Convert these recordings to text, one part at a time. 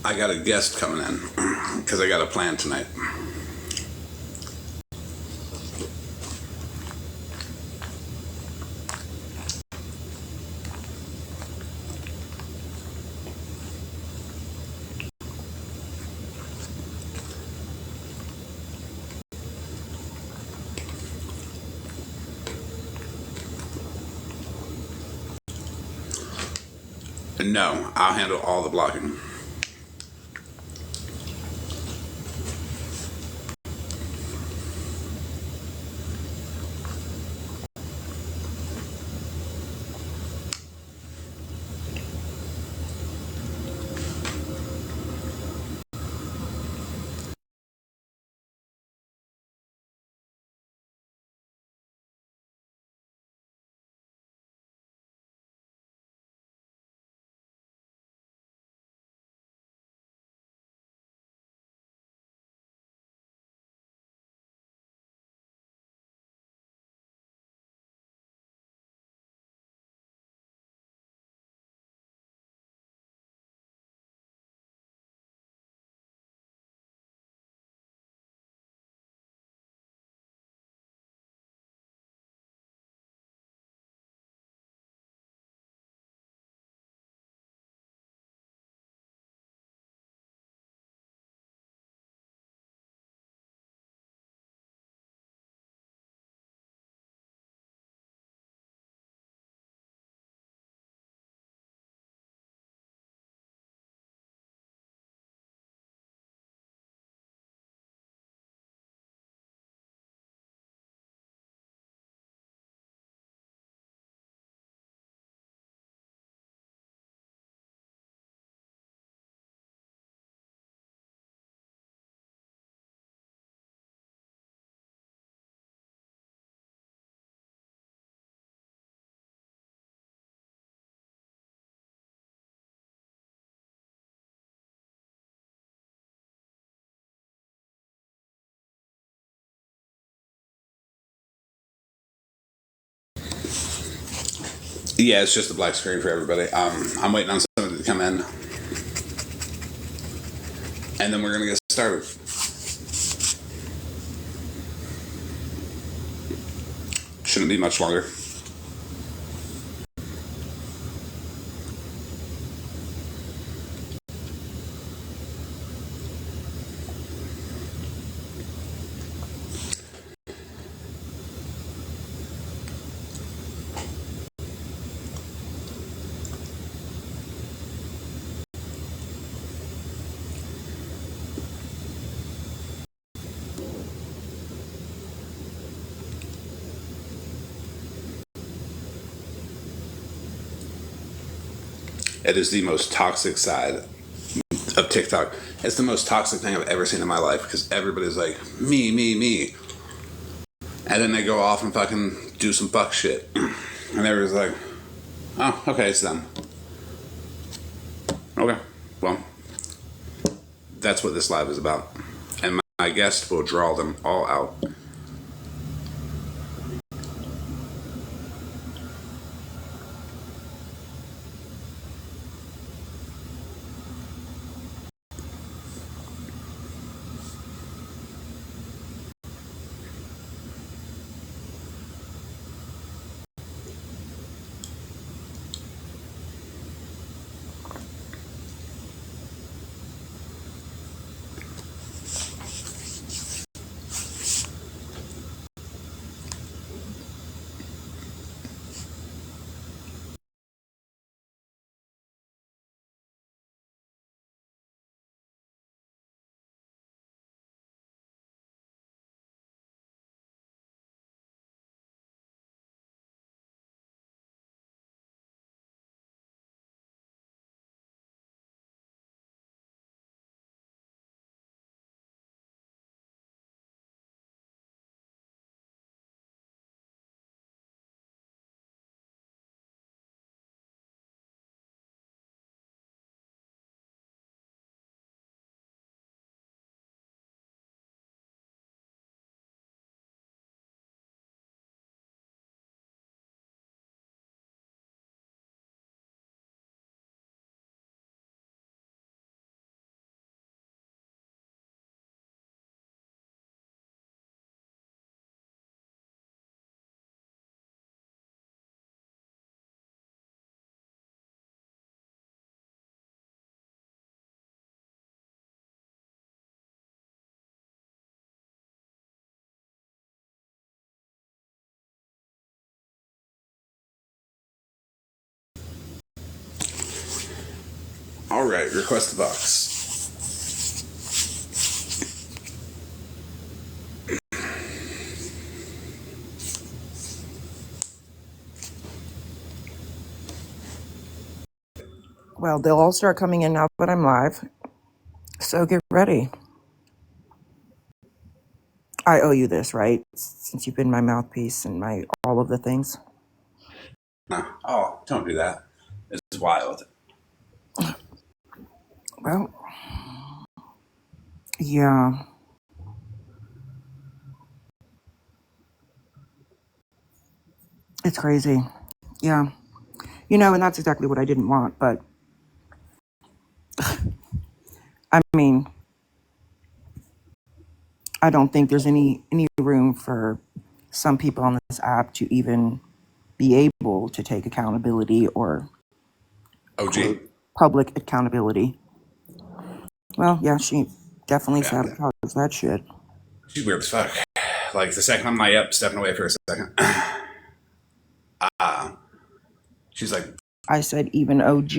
I got a guest coming in because I got a plan tonight. No, I'll handle all the blocking. Yeah, it's just a black screen for everybody. I'm waiting on somebody to come in, and then we're gonna get started. Shouldn't be much longer. It is the most toxic side of TikTok. It's the most toxic thing I've ever seen in my life because everybody's like, me, me, me. And then they go off and fucking do some fuck shit. And everybody's like, oh, okay, it's them. Okay, well, that's what this live is about. And my guest will draw them all out. All right, request the box. Well, they'll all start coming in now that I'm live. So get ready. I owe you this, right? Since you've been my mouthpiece and my all of the things. No. Oh, don't do that. It's wild. Well, yeah. It's crazy. Yeah. And that's exactly what I didn't want, but I mean, I don't think there's any room for some people on this app to even be able to take accountability or OG. quote public accountability. Well, yeah, she definitely Yeah. sabotaged that shit. She's weird as fuck. Like the second I'm like, yep, stepping away for a second. She's like, I said even OG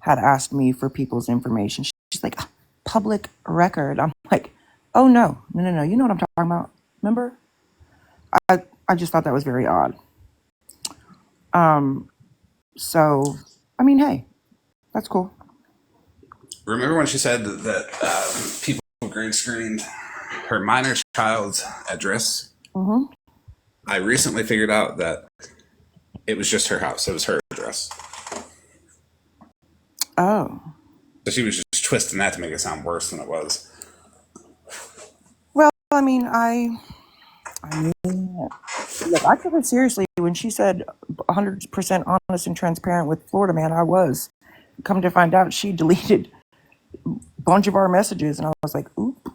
had asked me for people's information. She's like, public record. I'm like, oh no. You know what I'm talking about. Remember? I just thought that was very odd. So, I mean, hey, that's cool. remember when she said that people green screened her minor child's address? Mm-hmm. I recently figured out that it was just her house. It was her address. Oh. So she was just twisting that to make it sound worse than it was. Well, I mean, look, I took it seriously when she said 100% honest and transparent with Flordiaman. I was. Come to find out, she deleted a bunch of our messages, and I was like, oop.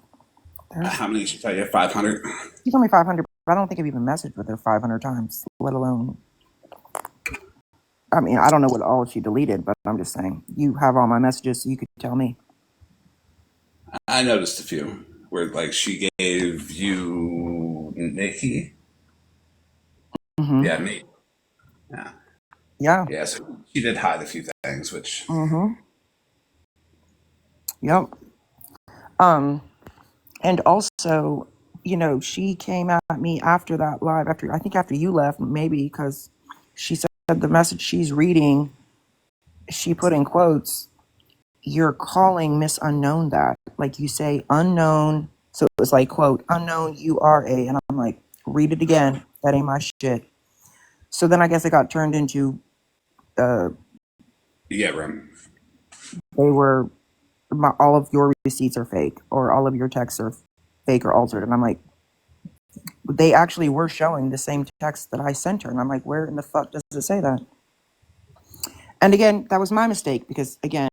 How many did she tell you? 500? She told me 500, but I don't think I've even messaged with her 500 times, let alone. I mean, I don't know what all she deleted, but I'm just saying, you have all my messages, so you could tell me. I noticed a few where, like, she gave you Nikki. Mm-hmm. Yeah, me. Yeah. Yeah. Yeah, so she did hide a few things, which. Mm-hmm. Yep. And also, she came at me after that live, after you left, maybe because she said the message she's reading, she put in quotes, you're calling Miss Unknown that. Like you say unknown. So it was like, quote, unknown URA. And I'm like, read it again. That ain't my shit. So then I guess it got turned into Yeah, room. they were all of your receipts are fake or all of your texts are fake or altered. And I'm like, they actually were showing the same text that I sent her. And I'm like, where in the fuck does it say that? And again, that was my mistake because, again,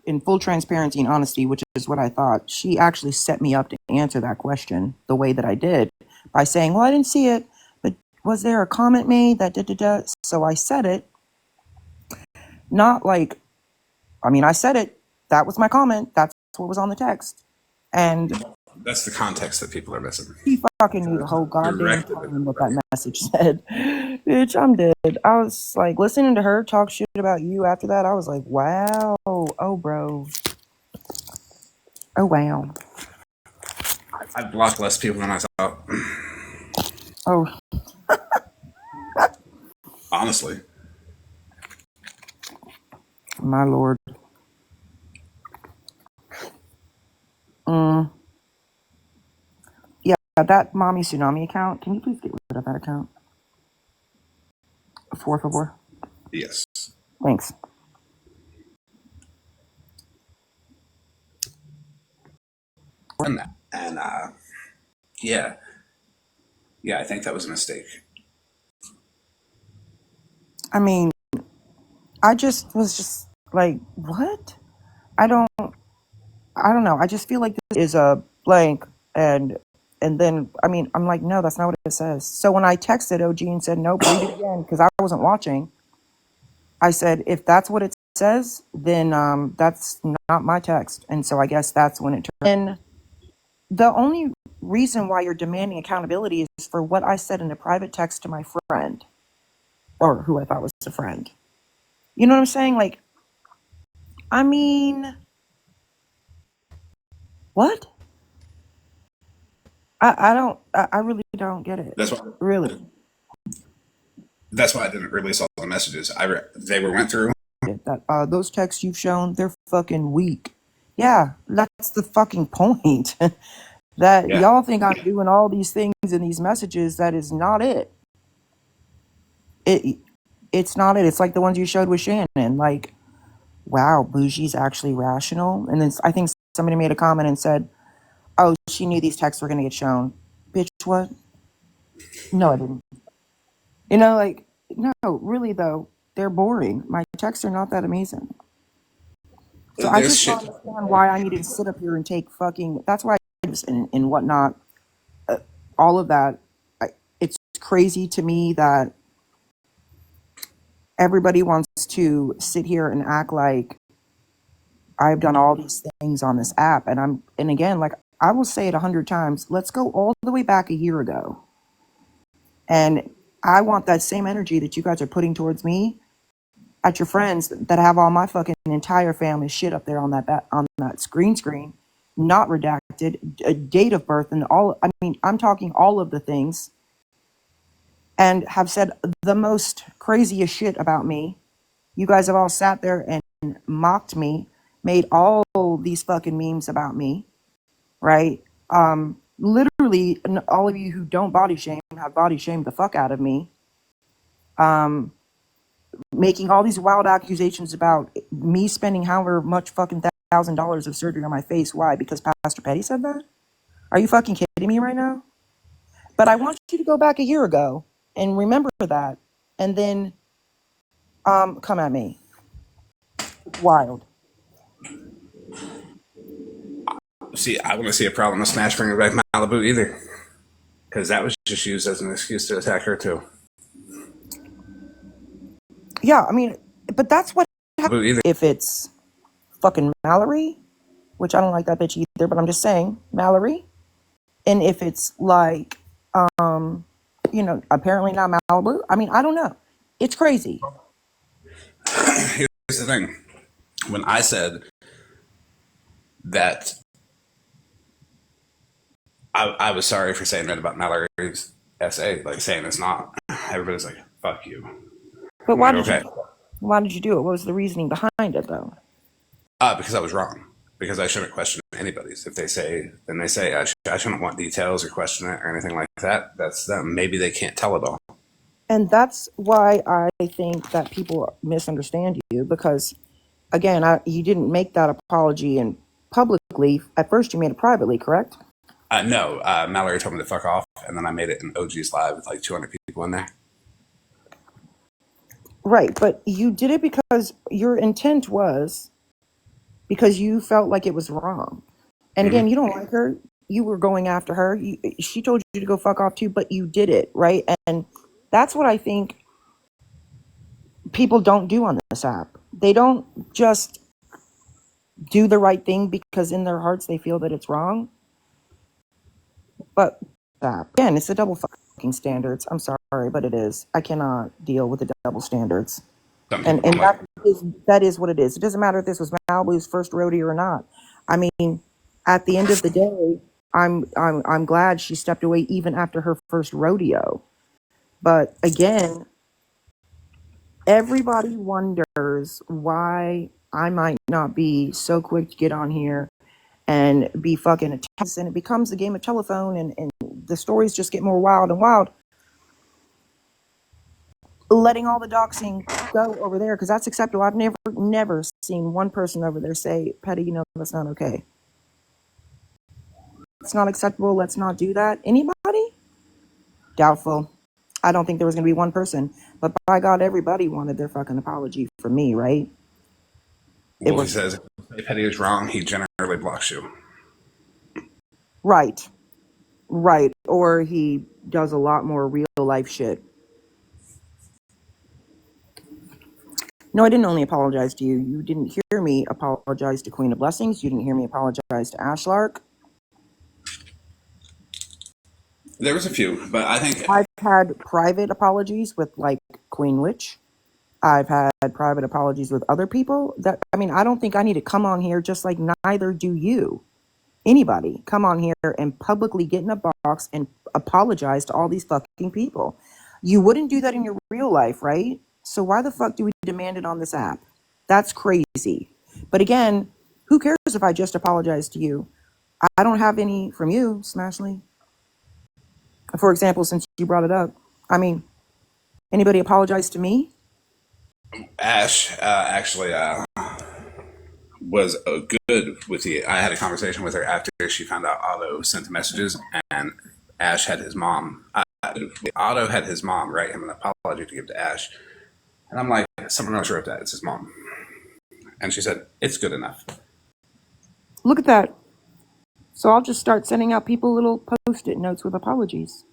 in full transparency and honesty, which is what I thought, she actually set me up to answer that question the way that I did by saying, well, I didn't see it, but was there a comment made that da-da-da? So I said it, not like, I said it. That was my comment. That's what was on the text. And That's the context that people are missing. he fucking knew the whole goddamn Directed time what that message said. Bitch, I'm dead. I was like listening to her talk shit about you after that. I was like, wow. Oh, bro. Oh, wow. I blocked less people than I thought. Oh, Honestly. my lord. Yeah, that Mommy Tsunami account. Can you please get rid of that account? Por favor. Yes. Thanks. And yeah. Yeah, I think that was a mistake. I mean, I just was just like, what? I don't know. I just feel like this is a blank and then I'm like, no, that's not what it says. So when I texted OG and said, nope, read it again, because I wasn't watching, I said, if that's what it says, then that's not my text. And so I guess that's when it turned. And the only reason why you're demanding accountability is for what I said in a private text to my friend, or who I thought was a friend. You know what I'm saying? Like, I mean, what? I really don't get it. That's why. Really. That's why I didn't release all the messages. They were went through. That those texts you've shown, they're fucking weak. Yeah, that's the fucking point. That Yeah. y'all think I'm doing all these things in these messages. That is not it. It it's not it. It's like the ones you showed with Shannon. Like, wow, Bougie's actually rational. And then I think somebody made a comment and said, "Oh, she knew these texts were gonna get shown." Bitch, what? No, I didn't. Like, no, really though, they're boring. My texts are not that amazing. So I There's just don't shit. understand why I need to sit up here and take fucking. That's why and whatnot. All of that. It's crazy to me that everybody wants to sit here and act like I've done all these things on this app, and again, like I will say it 100 times. Let's go all the way back a year ago, and I want that same energy that you guys are putting towards me at your friends that have all my fucking entire family shit up there on that screen, not redacted, a date of birth and all. I mean, I'm talking all of the things, and have said the most craziest shit about me. You guys have all sat there and mocked me, made all these fucking memes about me, right? Literally, all of you who don't body shame have body shamed the fuck out of me. Making all these wild accusations about me spending however much fucking $1,000 of surgery on my face. Why? Because Pastor Petty said that? Are you fucking kidding me right now? But I want you to go back a year ago and remember that, and then come at me. Wild. See, I want to see a problem with Smash bringing back Malibu either, because that was just used as an excuse to attack her too. Yeah, I mean, but that's what happens Either. if it's fucking Mallory, which I don't like that bitch either, but I'm just saying Mallory. And if it's like, apparently not Malibu. I mean, I don't know. It's crazy. Here's the thing. When I said that I was sorry for saying that about Mallory's essay, like saying it's not, everybody's like, fuck you. But I'm like, okay. why did you do it? What was the reasoning behind it though? Because I was wrong. Because I shouldn't question anybody's. If they say, then they say, I shouldn't want details or question it or anything like that. That's them. Maybe they can't tell it all. And that's why I think that people misunderstand you because, again, you didn't make that apology and publicly. At first, you made it privately, correct? No, Mallory told me to fuck off, and then I made it in OG's live with like 200 people in there. Right, but you did it because your intent was because you felt like it was wrong. And again, you don't like her. You were going after her. She told you to go fuck off too, but you did it, right? And that's what I think people don't do on this app. They don't just do the right thing because in their hearts they feel that it's wrong. But again, it's the double fucking standards. I'm sorry, but it is. I cannot deal with the double standards. And that is what it is. It doesn't matter if this was Malibu's first rodeo or not. I mean, at the end of the day, I'm glad she stepped away even after her first rodeo. But again, everybody wonders why I might not be so quick to get on here and be fucking a test, and it becomes a game of telephone, and the stories just get more wild and wild. Letting all the doxing go over there because that's acceptable. I've never seen one person over there say, Petty, that's not okay. It's not acceptable. Let's not do that. Anybody? Doubtful. I don't think there was going to be one person. But by God, everybody wanted their fucking apology from me, right? Well, he says if Petty is wrong, he generally blocks you. Right. Or he does a lot more real life shit. No, I didn't only apologize to you. You didn't hear me apologize to Queen of Blessings. You didn't hear me apologize to Ashlark. There was a few, but I think I've had private apologies with like Queen Witch. I've had private apologies with other people. That I mean, I don't think I need to come on here, just like neither do you. Anybody come on here and publicly get in a box and apologize to all these fucking people. You wouldn't do that in your real life, right? So why the fuck do we demand it on this app? That's crazy. But again, who cares if I just apologize to you? I don't have any from you, Smashley. For example, since you brought it up, I mean, anybody apologize to me? Ash actually was good with the. I had a conversation with her after she found out Otto sent the messages, and Ash had his mom. Otto had his mom write him an apology to give to Ash, and I'm like, someone else wrote that. It's his mom, and she said it's good enough. Look at that. So I'll just start sending out people little post-it notes with apologies.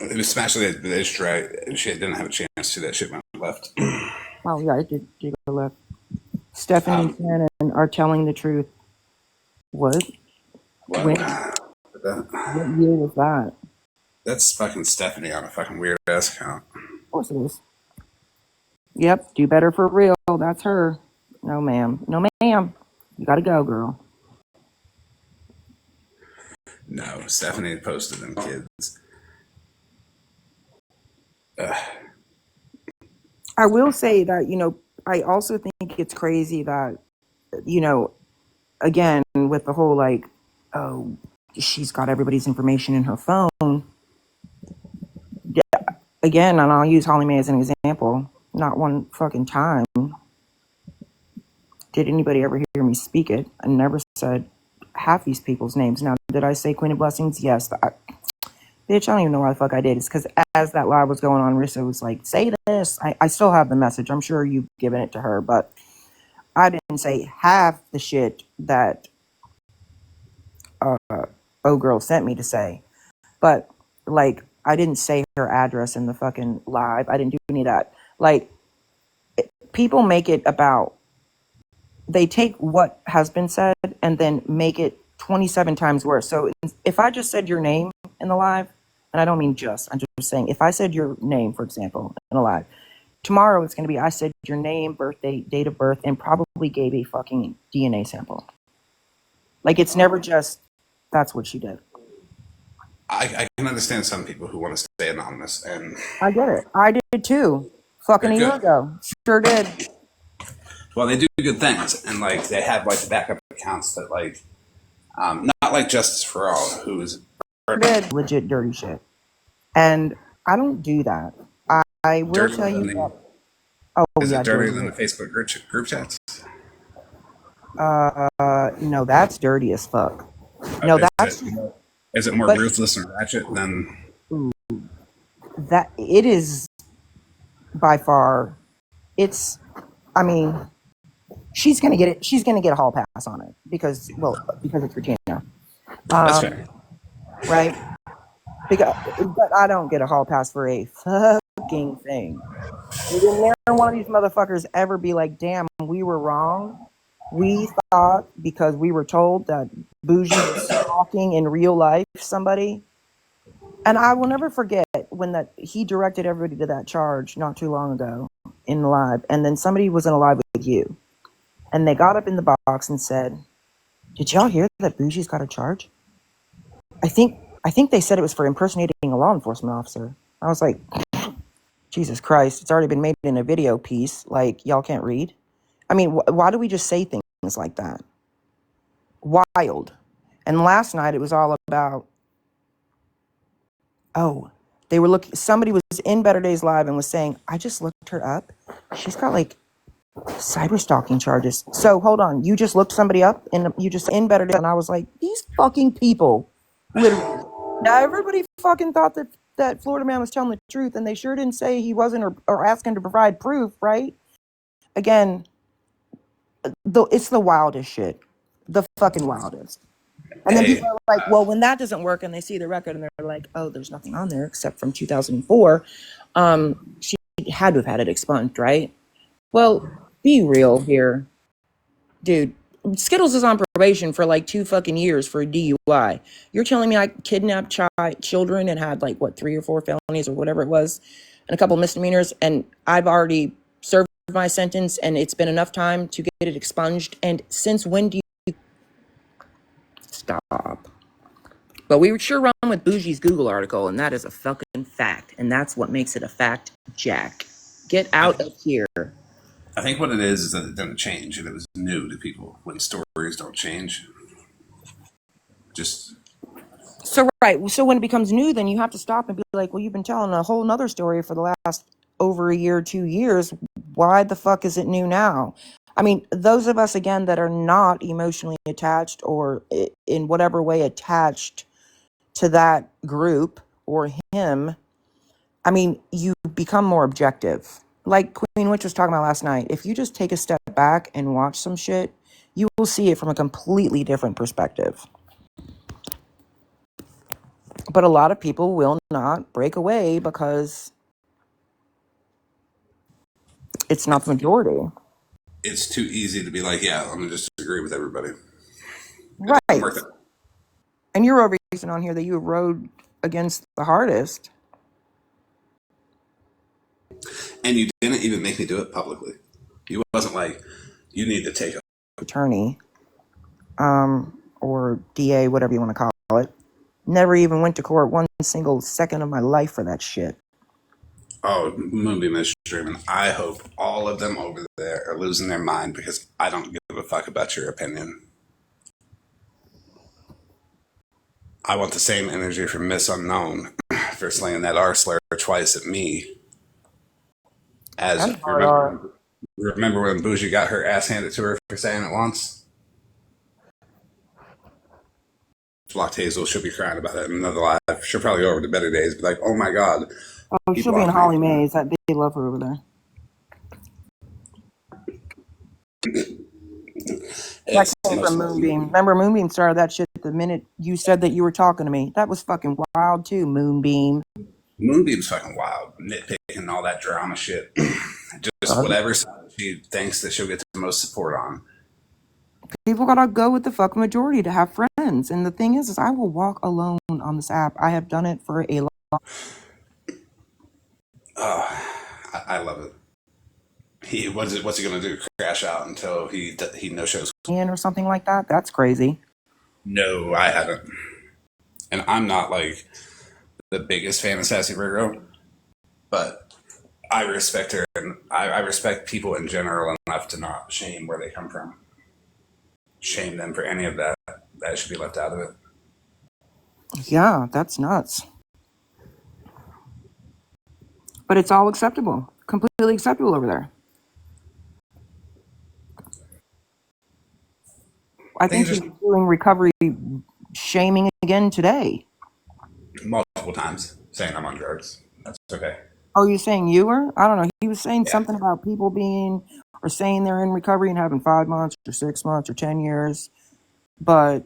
It was especially the issue. She didn't have a chance to do that shit when I left. Oh yeah, I did go left. Stephanie and Shannon are telling the truth. What? What? When? What year was that? That's fucking Stephanie on a fucking weird ass account. Of course it is. Yep, do better for real. That's her. No, ma'am. No, ma'am. You gotta go, girl. No, Stephanie posted them kids. I will say that, you know, I also think it's crazy that, you know, again, with the whole like, oh, she's got everybody's information in her phone. Yeah, again, and I'll use Holly Mae as an example. Not one fucking time did anybody ever hear me speak it. I never said half these people's names. Now, did I say Queen of Blessings? Yes. Bitch, I don't even know why the fuck I did. It's because as that live was going on, Rissa was like, say this. I still have the message. I'm sure you've given it to her, but I didn't say half the shit that girl sent me to say. But, like, I didn't say her address in the fucking live. I didn't do any of that. Like, people make it about, they take what has been said and then make it 27 times worse. So if I just said your name in the live, and I don't mean just, I'm just saying, if I said your name, for example, in a live, tomorrow it's going to be, I said your name, birthday, date of birth, and probably gave a fucking DNA sample. Like, it's never just, that's what she did. I can understand some people who want to stay anonymous, and I get it. I did too. Fucking a year ago. Sure did. Well, they do good things, and like they have like the backup accounts that like, not like Justice for All, who's legit dirty shit, and I don't do that. I will tell you that. Oh, is it dirtier than the Facebook group chats? No, that's dirty as fuck. No, that's. Is it more ruthless and ratchet than that? It is by far. It's. I mean, she's gonna get it. She's gonna get a hall pass on it because it's Regina. That's fair, right? But I don't get a hall pass for a fucking thing. Didn't never one of these motherfuckers ever be like, "Damn, we were wrong. We thought because we were told that Bougee was stalking in real life somebody." And I will never forget when he directed everybody to that charge not too long ago in the live, and then somebody was in a live with you, and they got up in the box and said, "Did y'all hear that Bougee's got a charge?" I think they said it was for impersonating a law enforcement officer. I was like, Jesus Christ, it's already been made in a video piece. Like, y'all can't read? I mean, why do we just say things like that? Wild. And last night it was all about, they were somebody was in Better Days Live and was saying, I just looked her up. She's got like cyber stalking charges. So hold on, you just looked somebody up and you just in Better Days, and I was like, these fucking people, literally. Now everybody fucking thought that Flordiaman was telling the truth, and they sure didn't say he wasn't or ask him to provide proof, right? Again, it's the wildest shit. The fucking wildest. And then people are like, well, when that doesn't work and they see the record and they're like, oh, there's nothing on there except from 2004. She had to have had it expunged, right? Well, be real here. Dude, Skittles is on probation for like 2 fucking years for a DUI. You're telling me I kidnapped children and had like, what, 3 or 4 felonies or whatever it was? and a couple misdemeanors, and I've already served my sentence, and it's been enough time to get it expunged. And since when do you stop? But we sure run with Bougie's Google article, and that is a fucking fact, and that's what makes it a fact, Jack. Get out of here. I think what it is that it didn't change, and it was new to people. When stories don't change, just So right, so when it becomes new, then you have to stop and be like, well, you've been telling a whole nother story for the last over a year, 2 years. Why the fuck is it new now? I mean, those of us again that are not emotionally attached or in whatever way attached to that group or him, I mean, you become more objective. Like Queen Witch was talking about last night. If you just take a step back and watch some shit, you will see it from a completely different perspective. But a lot of people will not break away because it's not the majority. it's too easy to be like, yeah, I'm gonna just disagree with everybody. It Right. doesn't work that. And you're over reason on here that you rode against the hardest. And you didn't even make me do it publicly. You wasn't like, you need to take a Attorney, or DA, whatever you want to call it. Never even went to court one single second of my life for that shit. oh, Moonbeam is streaming. I hope all of them over there are losing their mind because I don't give a fuck about your opinion. I want the same energy from Miss Unknown for slaying that R slur twice at me. As remember when Bougie got her ass handed to her for saying it once? Locked Hazel, she'll be crying about it in another life. She'll probably go over to better days, be like, oh my god. Oh, she'll be in Holly Mays. They love her over there. That came from Moonbeam. Remember, Moonbeam started that shit the minute you said that you were talking to me. That was fucking wild too, Moonbeam. Moonbeam's fucking wild, nitpicking all that drama shit. Just whatever side she thinks that she'll get the most support on. People gotta go with the fucking majority to have friends. And the thing is I will walk alone on this app. I have done it for a long. I love it. What's he gonna do? Crash out until he no shows Or something like that? That's crazy. No, I haven't. And I'm not like the biggest fan of Sassy Virgo, but I respect her, and I respect people in general enough to not shame where they come from. Shame them for any of that. That should be left out of it. Yeah, that's nuts. But it's all acceptable. Completely acceptable over there. I think he's doing recovery shaming again today. Multiple times, saying I'm on drugs. That's okay. Are you saying you were? I don't know. He was saying something about people being or saying they're in recovery and having 5 months or 6 months or 10 years, but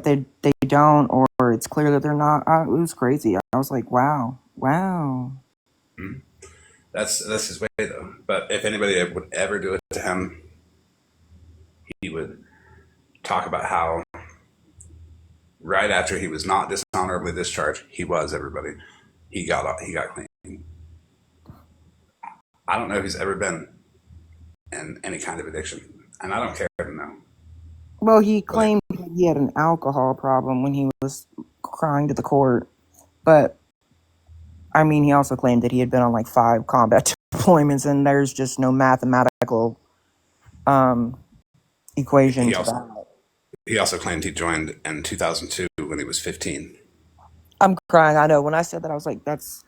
they don't, or it's clear that they're not. It was crazy. I was like, wow. Mm-hmm. That's his way though. But if anybody would ever do it to him, he would talk about how right after he was not dishonorably discharged, he got clean. I don't know if he's ever been in any kind of addiction, and I don't care to know. Well, he claimed he had an alcohol problem when he was crying to the court, but I mean, he also claimed that he had been on like 5 combat deployments, and there's just no mathematical equation to that. He also claimed he joined in 2002 when he was 15. I'm crying. I know. When I said that, I was like, that's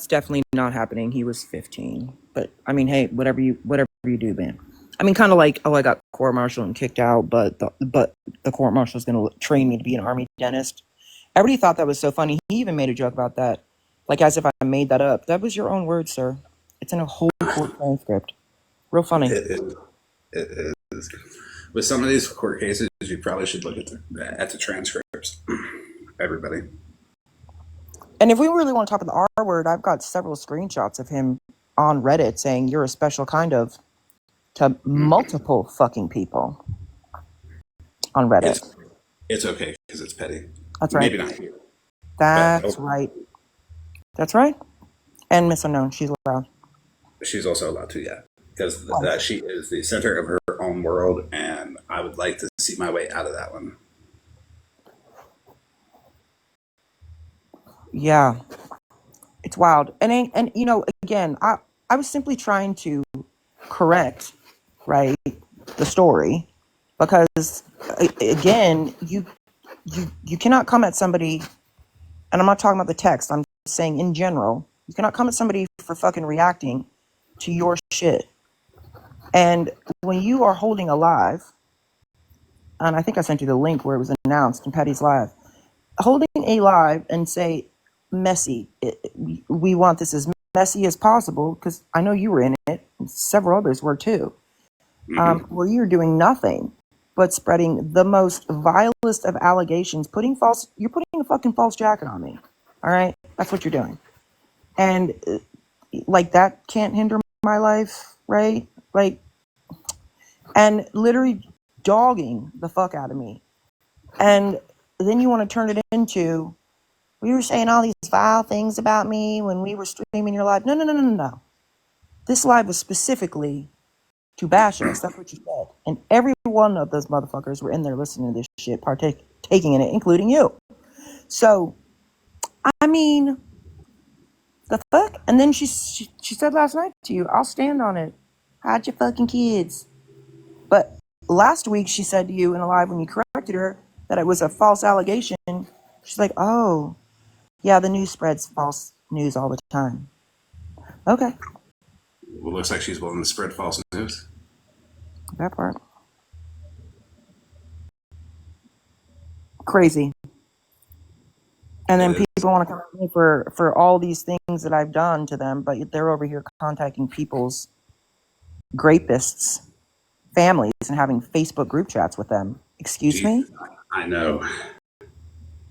definitely not happening. He was 15. But I mean, hey, whatever you do, man. I mean, kind of like, I got court-martialed and kicked out, but the court-martial is going to train me to be an army dentist. Everybody thought that was so funny. He even made a joke about that, like as if I made that up. That was your own words, sir. It's in a whole court transcript. Real funny. It is. With some of these court cases, you probably should look at the transcripts. Everybody. And if we really want to talk about the R word, I've got several screenshots of him on Reddit saying you're a special kind of to multiple fucking people on Reddit. It's okay because it's petty. That's right. Maybe not here. That's right. That's right. And Miss Unknown, she's allowed. She's also allowed to, yeah, because Oh, she is the center of her own world, and I would like to see my way out of that one. yeah, it's wild. And you know, again, I was simply trying to correct, right, the story, because again, you cannot come at somebody, and I'm not talking about the text. I'm saying in general, you cannot come at somebody for fucking reacting to your shit. And when you are holding a live, and I think I sent you the link where it was announced in Patty's live, holding a live and say messy. We want this as messy as possible because I know you were in it, and several others were too. Mm-hmm. Where you're doing nothing but spreading the most vilest of allegations, you're putting a fucking false jacket on me. All right, that's what you're doing, and like that can't hinder my life, right? Like, and literally dogging the fuck out of me, and then you want to turn it into, we were saying all these vile things about me when we were streaming your live. No, no, no, no, no, no. This live was specifically to bash us. That's what you said. And every one of those motherfuckers were in there listening to this shit, taking in it, including you. So, I mean, the fuck? And then she said last night to you, I'll stand on it. Hide your fucking kids. But last week she said to you in a live when you corrected her that it was a false allegation. She's like, oh, yeah, the news spreads false news all the time. Okay, Well, looks like she's willing to spread false news. that part. Crazy. And It then is. people want to come at me for all these things that I've done to them, but they're over here contacting people's grapists' families and having Facebook group chats with them. Excuse me? Jesus, I know.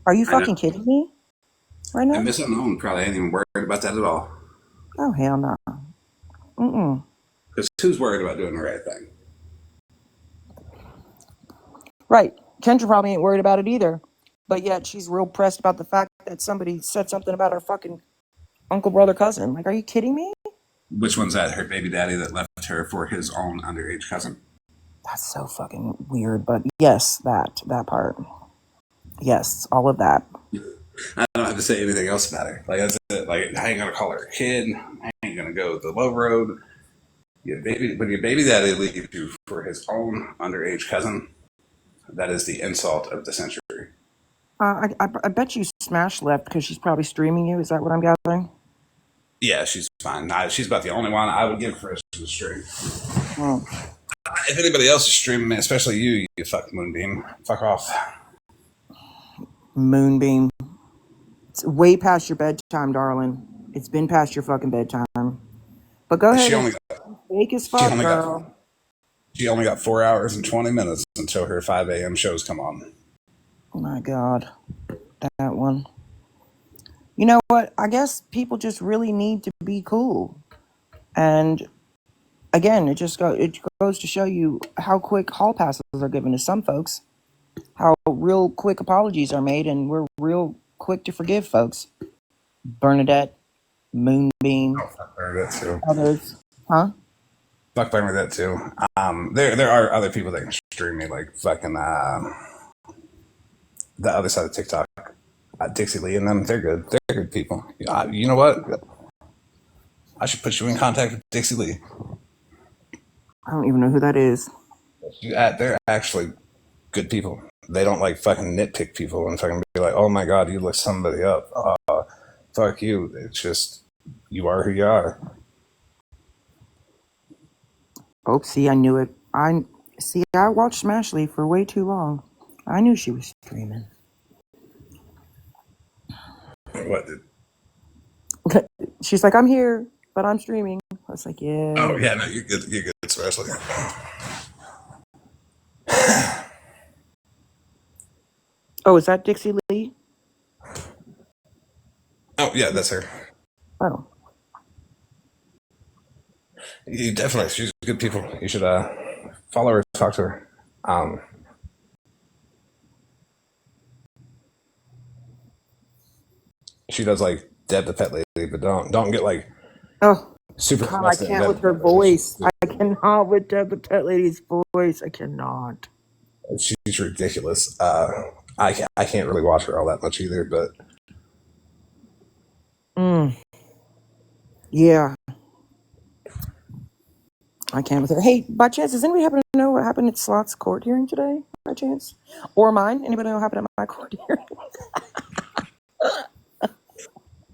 Are you I know. fucking kidding me right And now? Miss Unknown probably ain't even worried about that at all. Oh, hell no. Mm-mm. Because who's worried about doing the right thing? Right. Kendra probably ain't worried about it either. But yet she's real pressed about the fact that somebody said something about her fucking uncle, brother, cousin. Like, are you kidding me? Which one's that? Her baby daddy that left her for his own underage cousin? That's so fucking weird. But yes, that part. Yes, all of that. I don't have to say anything else about her. Like, that's it. Like, I ain't gonna call her a kid. I ain't gonna go the low road. When your baby daddy leaves you for his own underage cousin, that is the insult of the century. I bet you Smash left because she's probably streaming you. Is that what I'm gathering? Yeah, she's fine. She's about the only one I would give for a stream. Oh. If anybody else is streaming, especially you fuck Moonbeam, fuck off. Moonbeam. It's way past your bedtime, darling. It's been past your fucking bedtime. But go ahead She and only got fake as she fuck, only got girl. she only got 4 hours and 20 minutes until her 5 a.m. shows come on. Oh my God, that one. You know what? I guess people just really need to be cool. And again, it goes to show you how quick hall passes are given to some folks, how real quick apologies are made, and we're real quick to forgive folks. Bernadette, Moonbeam, Oh, fuck Bernadette too. others. Huh? Fuck Bernadette too. There are other people that can stream me, like fucking the other side of TikTok. Dixie Lee and them, they're good. They're good people. You know what? I should put you in contact with Dixie Lee. I don't even know who that is. They're actually good people. They don't like fucking nitpick people and fucking be like, "Oh my god, you look somebody up." Fuck you. It's just you are who you are. Oh, see, I knew it. I watched Smashley for way too long. I knew she was streaming. What? Did, She's like, I'm here, but I'm streaming. I was like, oh yeah. yeah, no, you're good. You're good, especially. Oh, is that Dixie Lee? Oh yeah, that's her. Oh, You definitely, she's good people. You should follow her, talk to her. Um, she does like Deb the pet lady, but don't get like Oh, super God, I invested in can't Deb with the her pet lady. voice. I cannot with Deb the Pet Lady's voice. I cannot. She's ridiculous. I can't really watch her all that much either, but Yeah, I can't with her. Hey, by chance, does anybody happen to know what happened at Slot's court hearing today? By chance, or mine? Anybody know what happened at my court hearing?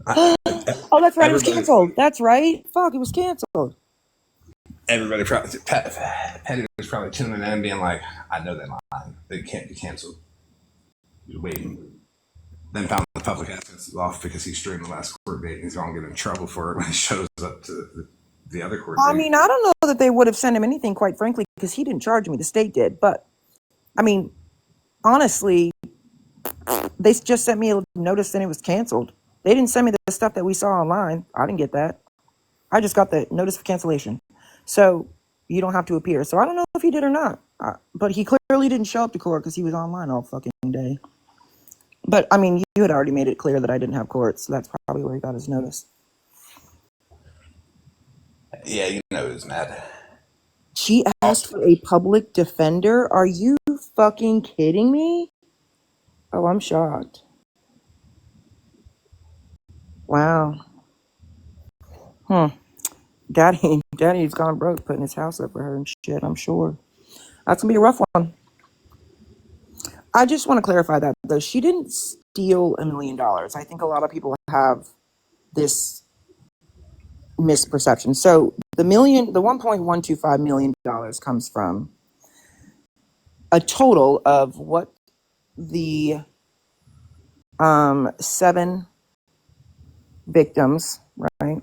I, Oh, that's right. It was everybody canceled. That's right. Fuck, it was canceled. everybody probably Petty was probably tuning in and being like, I know they're lying. They can't be canceled. He's waiting. Then found the public access off because he streamed the last court date and he's going to get in trouble for it when he shows up to the other court I date. mean, I don't know that they would have sent him anything, quite frankly, because he didn't charge me. The state did. But, I mean, honestly, they just sent me a notice that it was canceled. They didn't send me the stuff that we saw online. I didn't get that. I just got the notice of cancellation. So you don't have to appear. So I don't know if he did or not. But he clearly didn't show up to court because he was online all fucking day. But, I mean, you had already made it clear that I didn't have court, so that's probably where he got his notice. Yeah, you know he was mad. She asked for a public defender? Are you fucking kidding me? Oh, I'm shocked. Wow. Daddy's gone broke putting his house up for her and shit, I'm sure. That's gonna be a rough one. I just want to clarify that, though. She didn't steal $1 million. I think a lot of people have this misperception. So the $1.125 million comes from a total of what the 7 victims, right,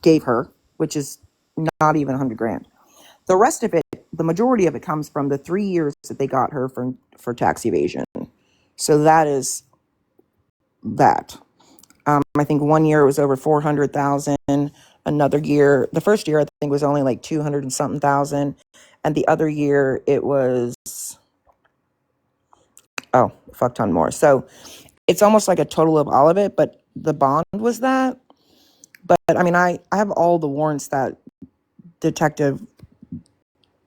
gave her, which is not even 100 grand. The rest of it, the majority of it, comes from the 3 years that they got her for tax evasion. So that is that. I think 1 year it was over 400,000. Another year, the first year I think was only like 200 and something thousand, and the other year it was a fuck ton more. So it's almost like a total of all of it, but the bond was that. But I mean, I have all the warrants that Detective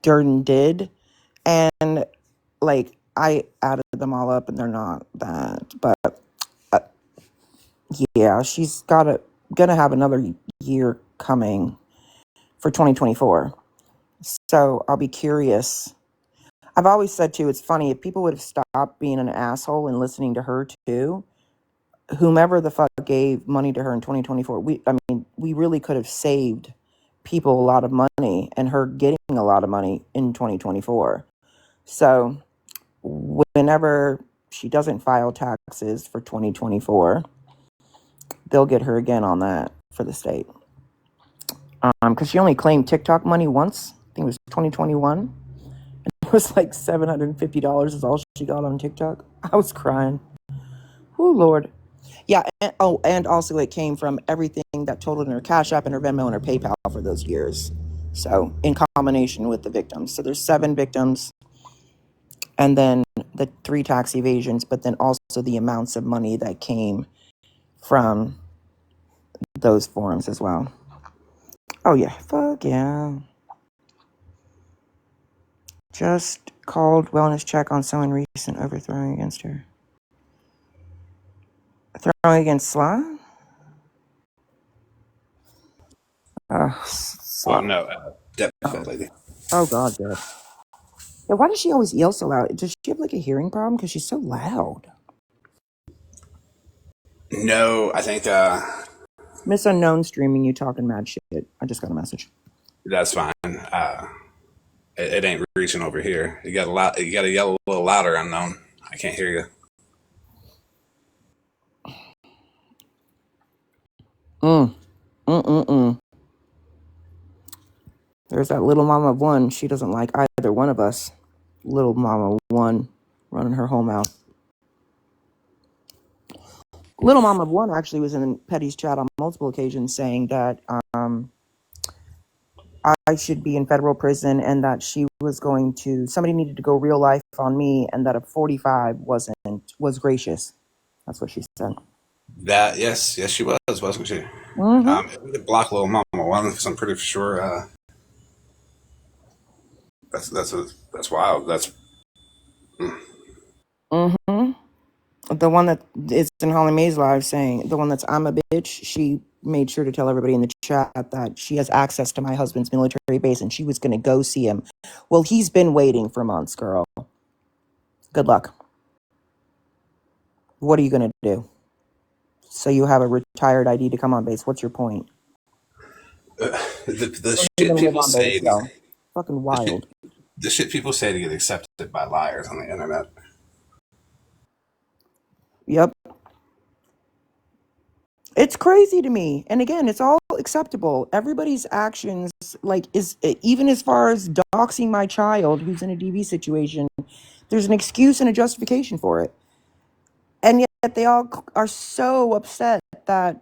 Durden did, and like I added them all up, and they're not that. But yeah, she's gonna have another year coming for 2024. So I'll be curious. I've always said too, it's funny, if people would have stopped being an asshole and listening to her too, whomever the fuck gave money to her in 2024, we really could have saved people a lot of money and her getting a lot of money in 2024. So whenever she doesn't file taxes for 2024, they'll get her again on that for the state. Because she only claimed TikTok money once. I think it was 2021. It was like $750 is all she got on TikTok. I was crying. Oh, Lord. Yeah, and also it came from everything that totaled in her Cash App and her Venmo and her PayPal for those years. So in combination with the victims. So there's 7 victims and then the 3 tax evasions, but then also the amounts of money that came from those forums as well. Oh, yeah. Fuck yeah. Just called wellness check on someone recent overthrowing against her. Throwing against Sly? Oh Sly. no, Deb the fat lady. Oh, God, Deb. Yeah, why does she always yell so loud? Does she have like a hearing problem? Because she's so loud. No, I think Miss Unknown streaming, you talking mad shit. I just got a message. that's fine. It ain't reaching over here. You got to yell a little louder, unknown. I can't hear you. There's that little mama of one. She doesn't like either one of us. Little mama one running her home out. Little mama of one actually was in Petty's chat on multiple occasions saying that I should be in federal prison and that somebody needed to go real life on me and that a 45 was gracious. That's what she said. That yes, yes, she was, wasn't she? Mm-hmm. It was Block Little Mama one, because I'm pretty sure that's wild. That's Mm-hmm. The one that is in Holly Mae's live saying, the one that's I'm a bitch, she made sure to tell everybody in the chat that she has access to my husband's military base and she was going to go see him. Well, he's been waiting for months, girl. Good luck. What are you going to do? So you have a retired ID to come on base. What's your point? the Don't shit even live people on base, say. yo. Fucking The shit, wild. the shit people say to get accepted by liars on the internet. Yep. It's crazy to me. And again, it's all acceptable. Everybody's actions, like, is even as far as doxing my child who's in a DV situation, there's an excuse and a justification for it. And yet they all are so upset that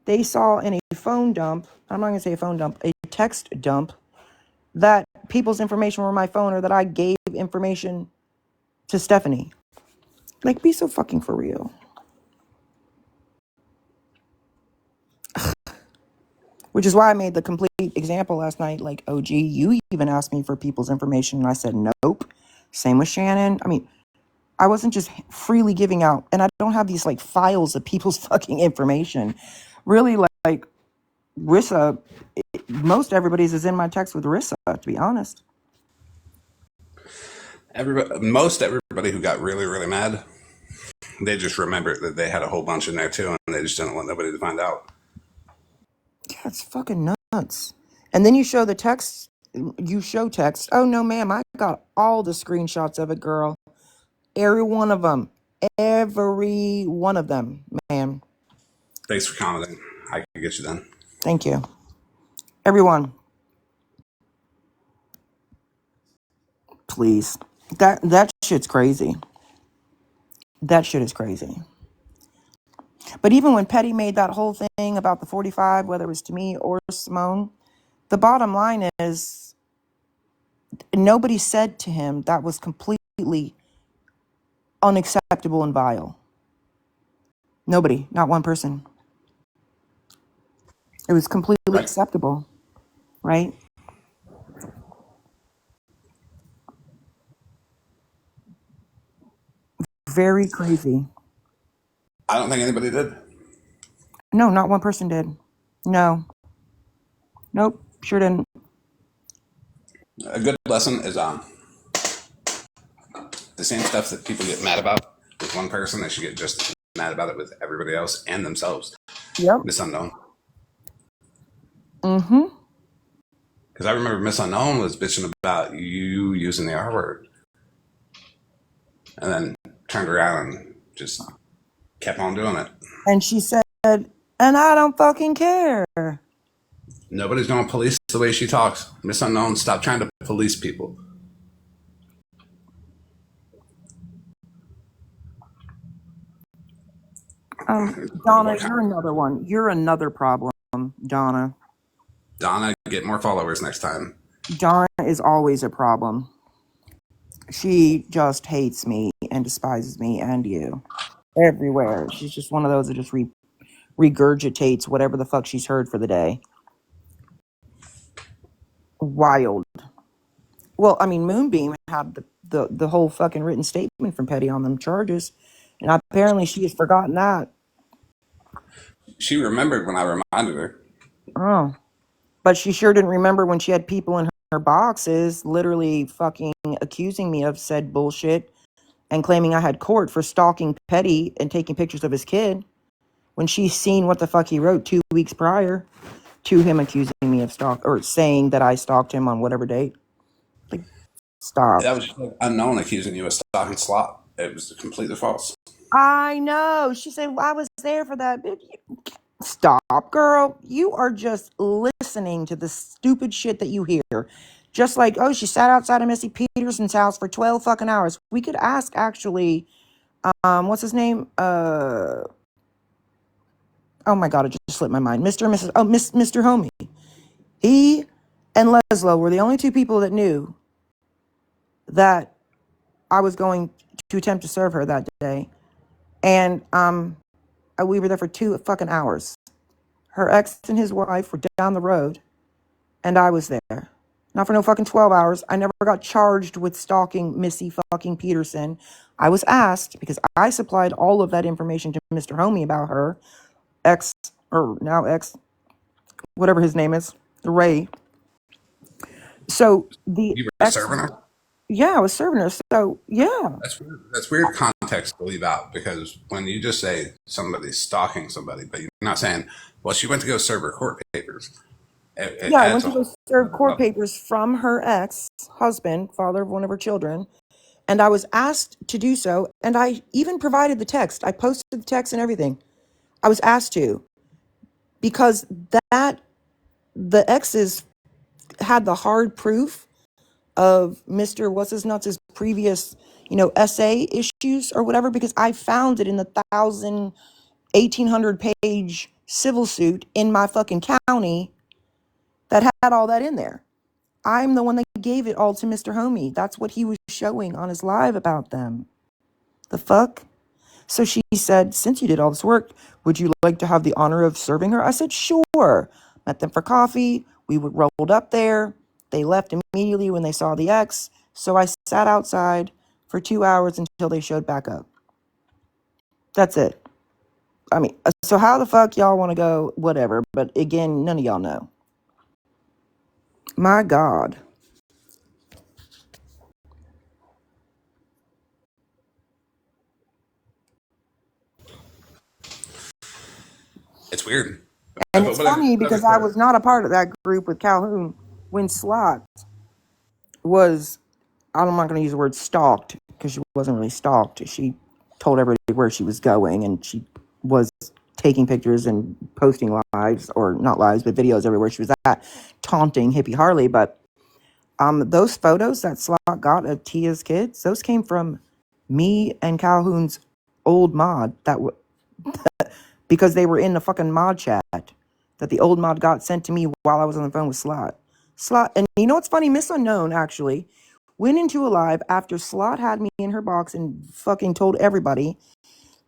they saw in a phone dump, I'm not going to say a phone dump, a text dump, that people's information were on my phone or that I gave information to Stephanie. Like, be so fucking for real. Which is why I made the complete example last night. Like, OG, you even asked me for people's information, and I said nope. Same with Shannon. I mean, I wasn't just freely giving out, and I don't have these like files of people's fucking information. Really, like Rissa, most everybody's is in my text with Rissa, to be honest. Most everybody who got really, really mad, they just remembered that they had a whole bunch in there too, and they just didn't want nobody to find out. Yeah, it's fucking nuts. And then you show the text, you show text. Oh, no, ma'am, I got all the screenshots of it, girl. Every one of them. Every one of them, ma'am. Thanks for commenting. I can get you done. Thank you. Everyone, please. That shit's crazy. That shit is crazy. But even when Petty made that whole thing about the 45, whether it was to me or Simone, the bottom line is nobody said to him that was completely unacceptable and vile. Nobody, not one person. It was completely Right. acceptable, right? Very crazy. I don't think anybody did. No, not one person did. No. Nope, sure didn't. A good lesson is the same stuff that people get mad about with one person, they should get just as mad about it with everybody else and themselves. Yep. Miss Unknown. Mm-hmm. Because I remember Miss Unknown was bitching about you using the R word, and then turned around and just kept on doing it. And she said, and I don't fucking care. Nobody's going to police the way she talks. Miss Unknown, stop trying to police people. Donna, What kind you're another one. You're another problem, Donna. Donna, get more followers next time. Donna is always a problem. She just hates me and despises me and you. Everywhere. She's just one of those that just regurgitates whatever the fuck she's heard for the day. Wild. Well, I mean, Moonbeam had the whole fucking written statement from Petty on them charges. And apparently she has forgotten that. She remembered when I reminded her. Oh. But she sure didn't remember when she had people in her boxes literally fucking accusing me of said bullshit and claiming I had court for stalking Petty and taking pictures of his kid when she's seen what the fuck he wrote 2 weeks prior to him accusing me of stalk or saying that I stalked him on whatever date. Like, stop. That was just like Unknown accusing you of stalking Slot. It was completely false. I know. She said, well, I was there for that. Stop, girl. You are just listening to the stupid shit that you hear. Just like, oh, she sat outside of Missy Peterson's house for 12 fucking hours. We could ask, actually, what's his name? Oh my God, it just slipped my mind. Mr. and Mrs. Oh, Mr. Homie. He and Leslo were the only two people that knew that I was going to attempt to serve her that day. And We were there for 2 fucking hours. Her ex and his wife were down the road, and I was there. Not for no fucking 12 hours. I never got charged with stalking Missy fucking Peterson. I was asked, because I supplied all of that information to Mr. Homie about her, ex, or now ex, whatever his name is, Ray. So the You were ex, serving her? yeah, I was serving her. So yeah, That's weird context to leave out, because when you just say somebody's stalking somebody, but you're not saying, well, she went to go serve her court papers. It yeah, I adds went a to go whole serve court level. papers from her ex-husband, father of one of her children, and I was asked to do so, and I even provided the text. I posted the text and everything. I was asked to, because that the exes had the hard proof of Mr. What's his nuts' previous, essay issues or whatever, because I found it in the 1,800 page civil suit in my fucking county that had all that in there. I'm the one that gave it all to Mr. Homie. That's what he was showing on his live about them. The fuck? So she said, since you did all this work, would you like to have the honor of serving her? I said, sure. Met them for coffee. We rolled up there. They left immediately when they saw the ex. So I sat outside for 2 hours until they showed back up. That's it. I mean, so how the fuck y'all want to go? Whatever. But again, none of y'all know. My God. It's weird. And it's funny But because I was not a part of that group with Calhoun when Slot was, I'm not going to use the word stalked because she wasn't really stalked. She told everybody where she was going, and she was taking pictures and posting lives, or not lives, but videos everywhere she was at, taunting Hippie Harley. But those photos that Slot got of Tia's kids, those came from me and Calhoun's old mod because they were in the fucking mod chat that the old mod got sent to me while I was on the phone with Slot. And you know what's funny? Miss Unknown actually went into a live after Slot had me in her box and fucking told everybody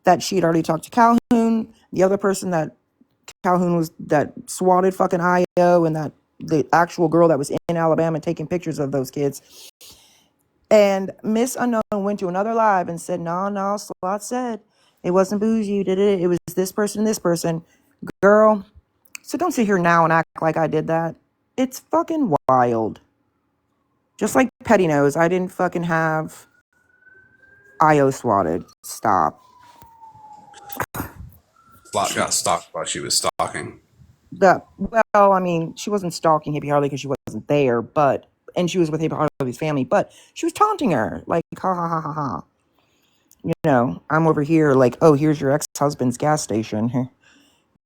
that she had already talked to Calhoun, the other person that Calhoun was, that swatted fucking IO, and that the actual girl that was in Alabama taking pictures of those kids. And Miss Unknown went to another live and said, no, Slot said it wasn't Bougee, did it? It was this person, this person. Girl, so don't sit here now and act like I did that. It's fucking wild. Just like Petty knows, I didn't fucking have IO swatted. Stop. Slot got stalked while she was stalking. Well, I mean, she wasn't stalking Hippie Harley because she wasn't there, and she was with Hippie Harley's family, but she was taunting her, like, ha ha ha ha ha. I'm over here like, oh, here's your ex-husband's gas station.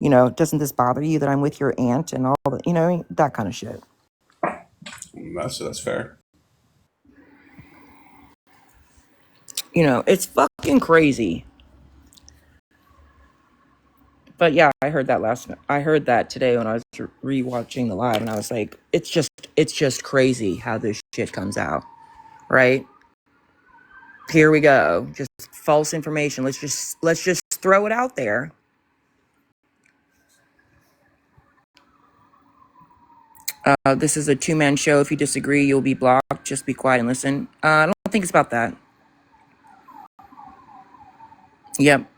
Doesn't this bother you that I'm with your aunt and all that, that kind of shit. That's fair. It's fucking crazy. But yeah, I heard that today when I was rewatching the live, and I was like, it's just crazy how this shit comes out, right? Here we go, just false information. Let's just throw it out there. This is a two-man show. If you disagree, you'll be blocked. Just be quiet and listen. I don't think it's about that. Yep.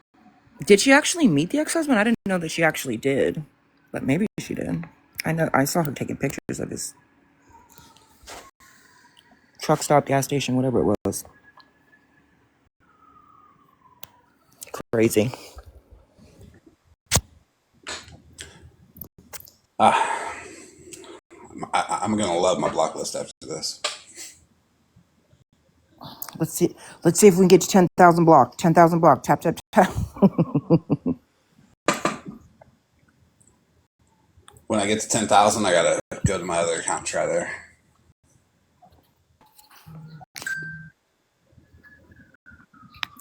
Did she actually meet the ex-husband? I didn't know that she actually did, but maybe she did. I saw her taking pictures of his truck stop, gas station, whatever it was. Crazy. I'm gonna love my block list after this. Let's see if we can get to 10,000 block. 10,000 block. Tap tap tap. When I get to 10,000, I gotta go to my other account and try there.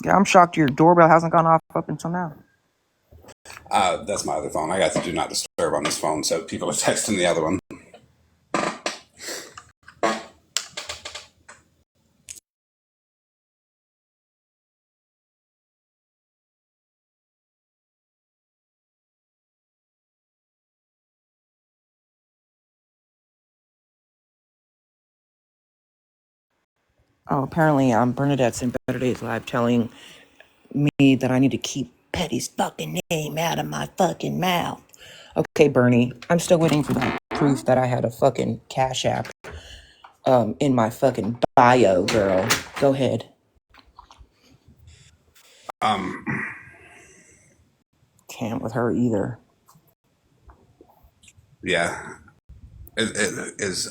Yeah, I'm shocked your doorbell hasn't gone off up until now. That's my other phone. I got to do not disturb on this phone, so people are texting the other one. Oh, apparently, Bernadette's in Better Days Live telling me that I need to keep Petty's fucking name out of my fucking mouth. Okay, Bernie, I'm still waiting for that proof that I had a fucking Cash App in my fucking bio, girl. Go ahead. Can't with her either. Yeah. It is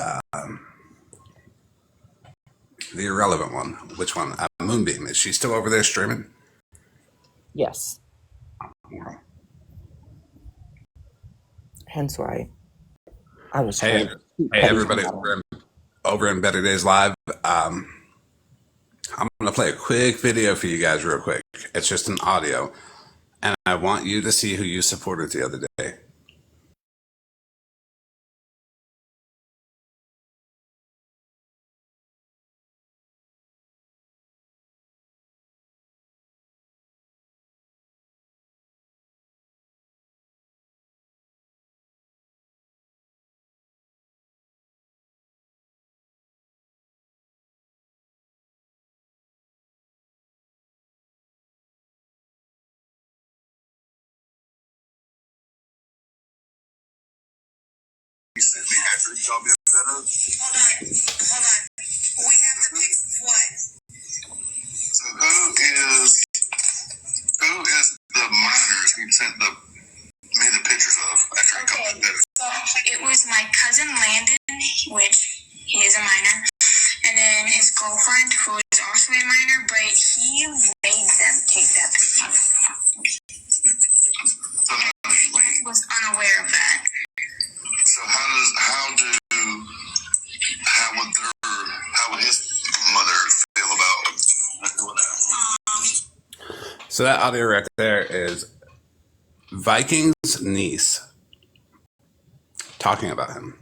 the irrelevant one. Which one? Moonbeam. Is she still over there streaming? Yes. Well, Hence why I was Hey, told to keep hey, Petty's everybody name out of her. over in Better Days Live. I'm going to play a quick video for you guys, real quick. It's just an audio, and I want you to see who you supported the other day. He sent me after he called me a pedo. Hold on. We have to pick what? So who is the minors he sent me the pictures of after he called me a pedo? So it was my cousin Landon, which he is a minor, and then his girlfriend, who is also a minor, but he made them take that picture. So he was unaware of that. So how would his mother feel about doing that? So that audio right there is Viking's niece talking about him.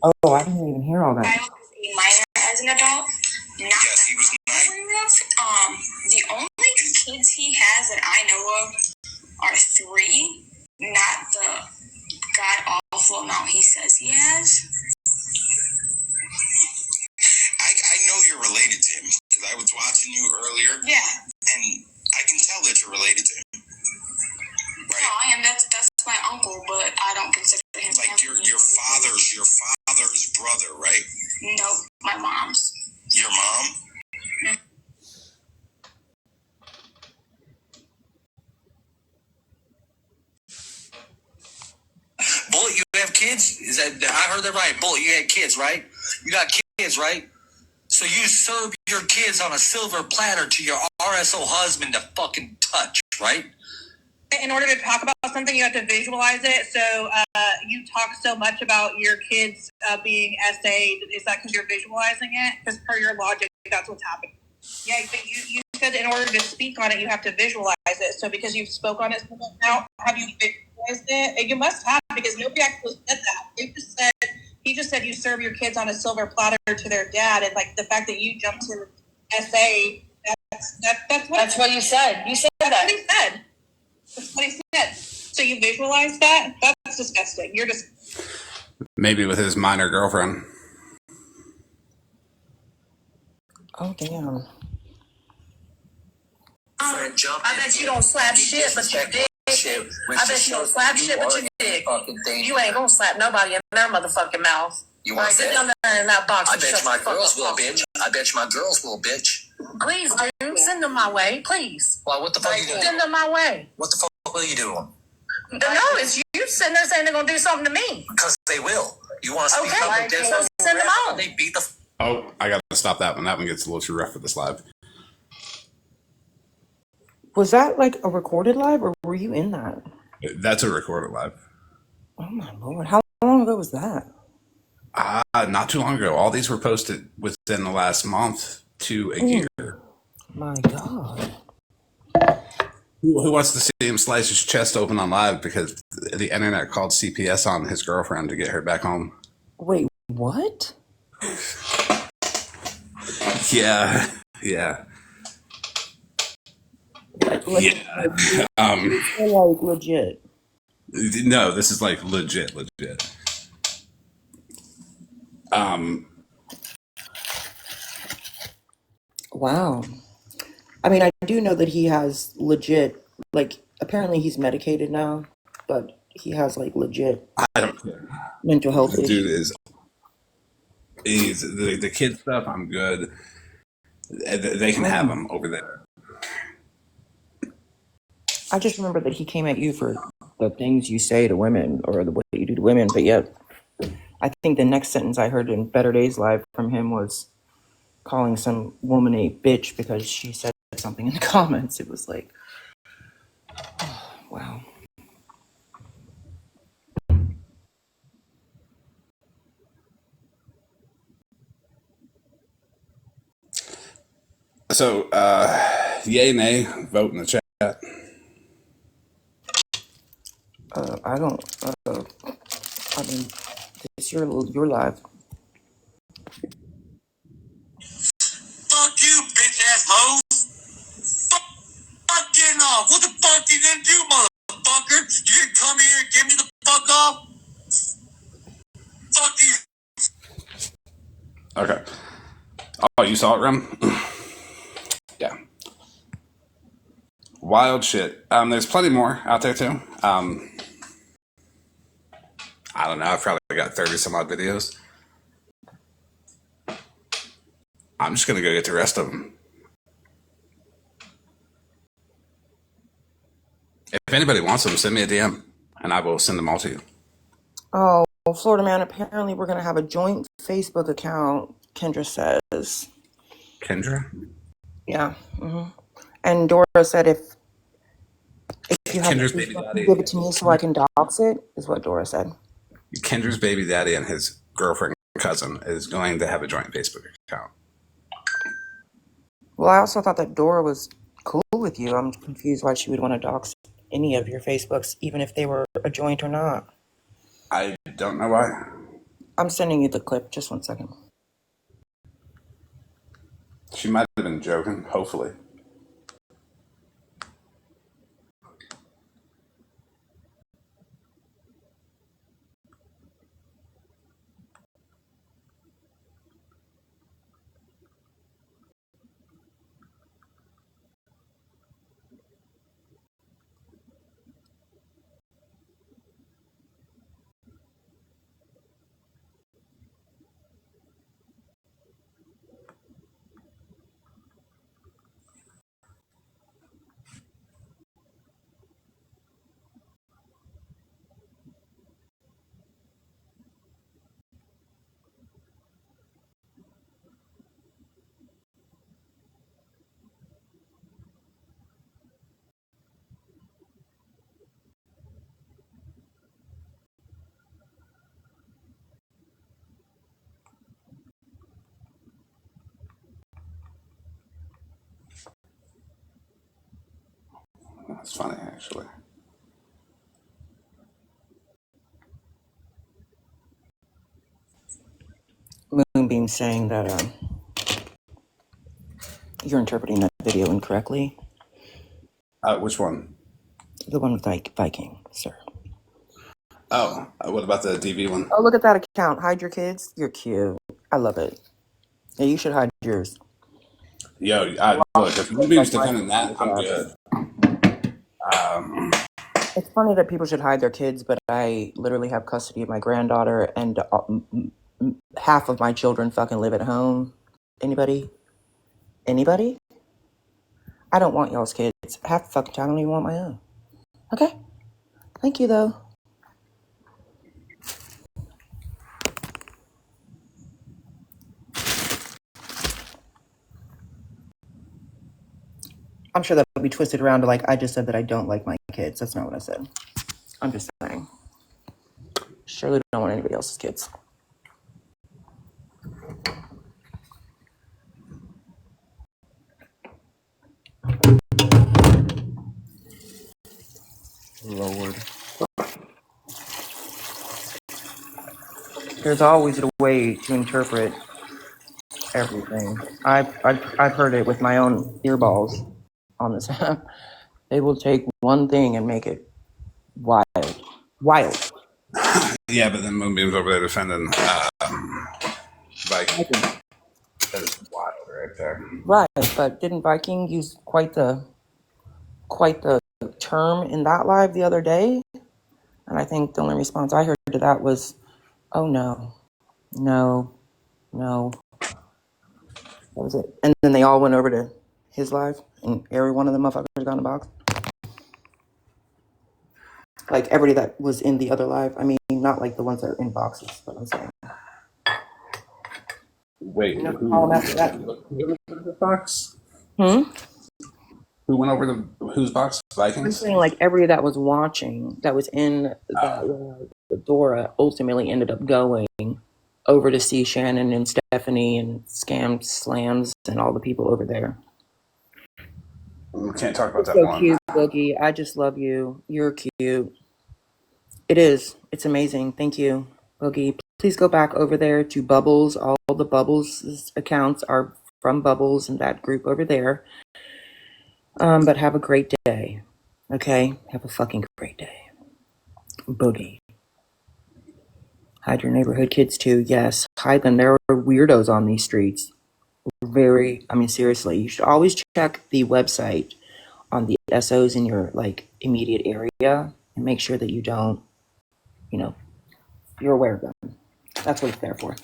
Oh, I didn't even hear all that. I was a minor as an adult. Yes, he was 9. The only kids he has that I know of are 3, not the god awful amount he says he has. I know you're related to him because I was watching you earlier. Yeah, and I can tell that you're related to him. Right? No, I am. That's my uncle, but I don't consider him like your father's brother, right? Nope, my mom's. Your mom? Bullet, you have kids? Is that I heard that right? Bullet, you had kids, right? You got kids, right? So you serve your kids on a silver platter to your RSO husband to fucking touch, right? In order to talk about something, you have to visualize it. So you talk so much about your kids being SA'd. Is that because you're visualizing it? Because per your logic, that's what's happening. Yeah, but you said in order to speak on it, you have to visualize it. So because you've spoke on it now, have you visualized it? You must have, because nobody actually said that. He just said you serve your kids on a silver platter to their dad, and like the fact that you jumped to SA, that's what you said. You said that's what he said. That's what he said. So you visualize that? That's disgusting. You're just Maybe with his minor girlfriend. Oh, damn. I bet you don't slap shit, but you did. I bet you don't slap shit, but you did. You ain't gonna slap nobody in their motherfucking mouth. You want to sit down there in that box? I bet my girls will, bitch. I bet my girls will, bitch. Please, dude, send them my way, please. Well, what the fuck are you doing? Send them my way. What the fuck will you do to them? No, it's you sitting there saying they're gonna do something to me. Because they will. You want to speak up Okay, against so send them on. They beat the Oh, I got to stop that one. That one gets a little too rough for this live. Was that like a recorded live, or were you in that? That's a recorded live. Oh my lord! How long ago was that? Not too long ago. All these were posted within the last month to a year. My god. Who wants to see him slice his chest open on live because the internet called CPS on his girlfriend to get her back home? Wait, what? Yeah. Yeah. Like legit. No, this is like legit. Wow. I mean, I do know that he has legit, like, apparently he's medicated now, but he has, like, legit I don't care. mental health The dude issues. he's the kid stuff. I'm good. They can have him over there. I just remember that he came at you for the things you say to women or the way you do to women, but yet I think the next sentence I heard in Better Days Live from him was calling some woman a bitch because she said something in the comments. It was like, wow. So, yay, nay, vote in the chat. I don't. I mean, it's your live. Fuck you, bitch ass hoes. Fuck getting off. What the fuck you gonna do, motherfucker? You gonna come here and get me the fuck off? Fuck you. Okay. Oh, you saw it, Rem? Yeah. Wild shit. There's plenty more out there too. I don't know. I've probably got 30 some odd videos. I'm just gonna go get the rest of them. If anybody wants them, send me a DM, and I will send them all to you. Oh, Flordiaman, apparently we're going to have a joint Facebook account, Kendra says. Kendra? Yeah. And Dora said if you have Kendra's it, baby daddy. give it to me so I can dox it, is what Dora said. Kendra's baby daddy and his girlfriend cousin is going to have a joint Facebook account. Well, I also thought that Dora was cool with you. I'm confused why she would want to dox any of your Facebooks, even if they were a joint or not. I don't know why. I'm sending you the clip. Just 1 second. She might have been joking, hopefully. That's funny, actually. Moonbeam saying that you're interpreting that video incorrectly. Which one? The one with Viking, sir. Oh, what about the DV one? Oh, look at that account. Hide your kids. You're cute. I love it. Yeah, you should hide yours. Yo, look, if Moonbeam's defending that, I'm good. It's funny that people should hide their kids, but I literally have custody of my granddaughter, and half of my children fucking live at home. Anybody? Anybody? I don't want y'all's kids. Half the fucking time I don't even want my own. Okay. Thank you, though. I'm sure that would be twisted around to like, I just said that I don't like my kids. That's not what I said. I'm just saying. Surely don't want anybody else's kids. Lord. There's always a way to interpret everything. I've heard it with my own earballs on this app. They will take one thing and make it wild. Wild. Yeah, but then Moonbeam's over there defending Viking. That is wild right there. Right, but didn't Viking use quite the term in that live the other day? And I think the only response I heard to that was, "Oh no, no, no." That was it. And then they all went over to his live, and every one of the motherfuckers got in a box. Like everybody that was in the other live. I mean, not like the ones that are in boxes, but I'm saying. Wait, You know, who call them after that. went over the box? Hmm? Who went over whose box? I'm Vikings? saying like everybody that was watching, that was in that Dora ultimately ended up going over to see Shannon and Stephanie and Scam Slams and all the people over there. We can't talk about It's that so one. cute, Boogie. I just love you. You're cute. It is. It's amazing. Thank you, Boogie. Please go back over there to Bubbles. All the Bubbles accounts are from Bubbles and that group over there. But have a great day. Okay? Have a fucking great day. Boogie. Hide your neighborhood kids too. Yes, hide them. There are weirdos on these streets. Seriously, you should always check the website on the SOs in your like immediate area and make sure that you don't, you're aware of them. That's what it's there for.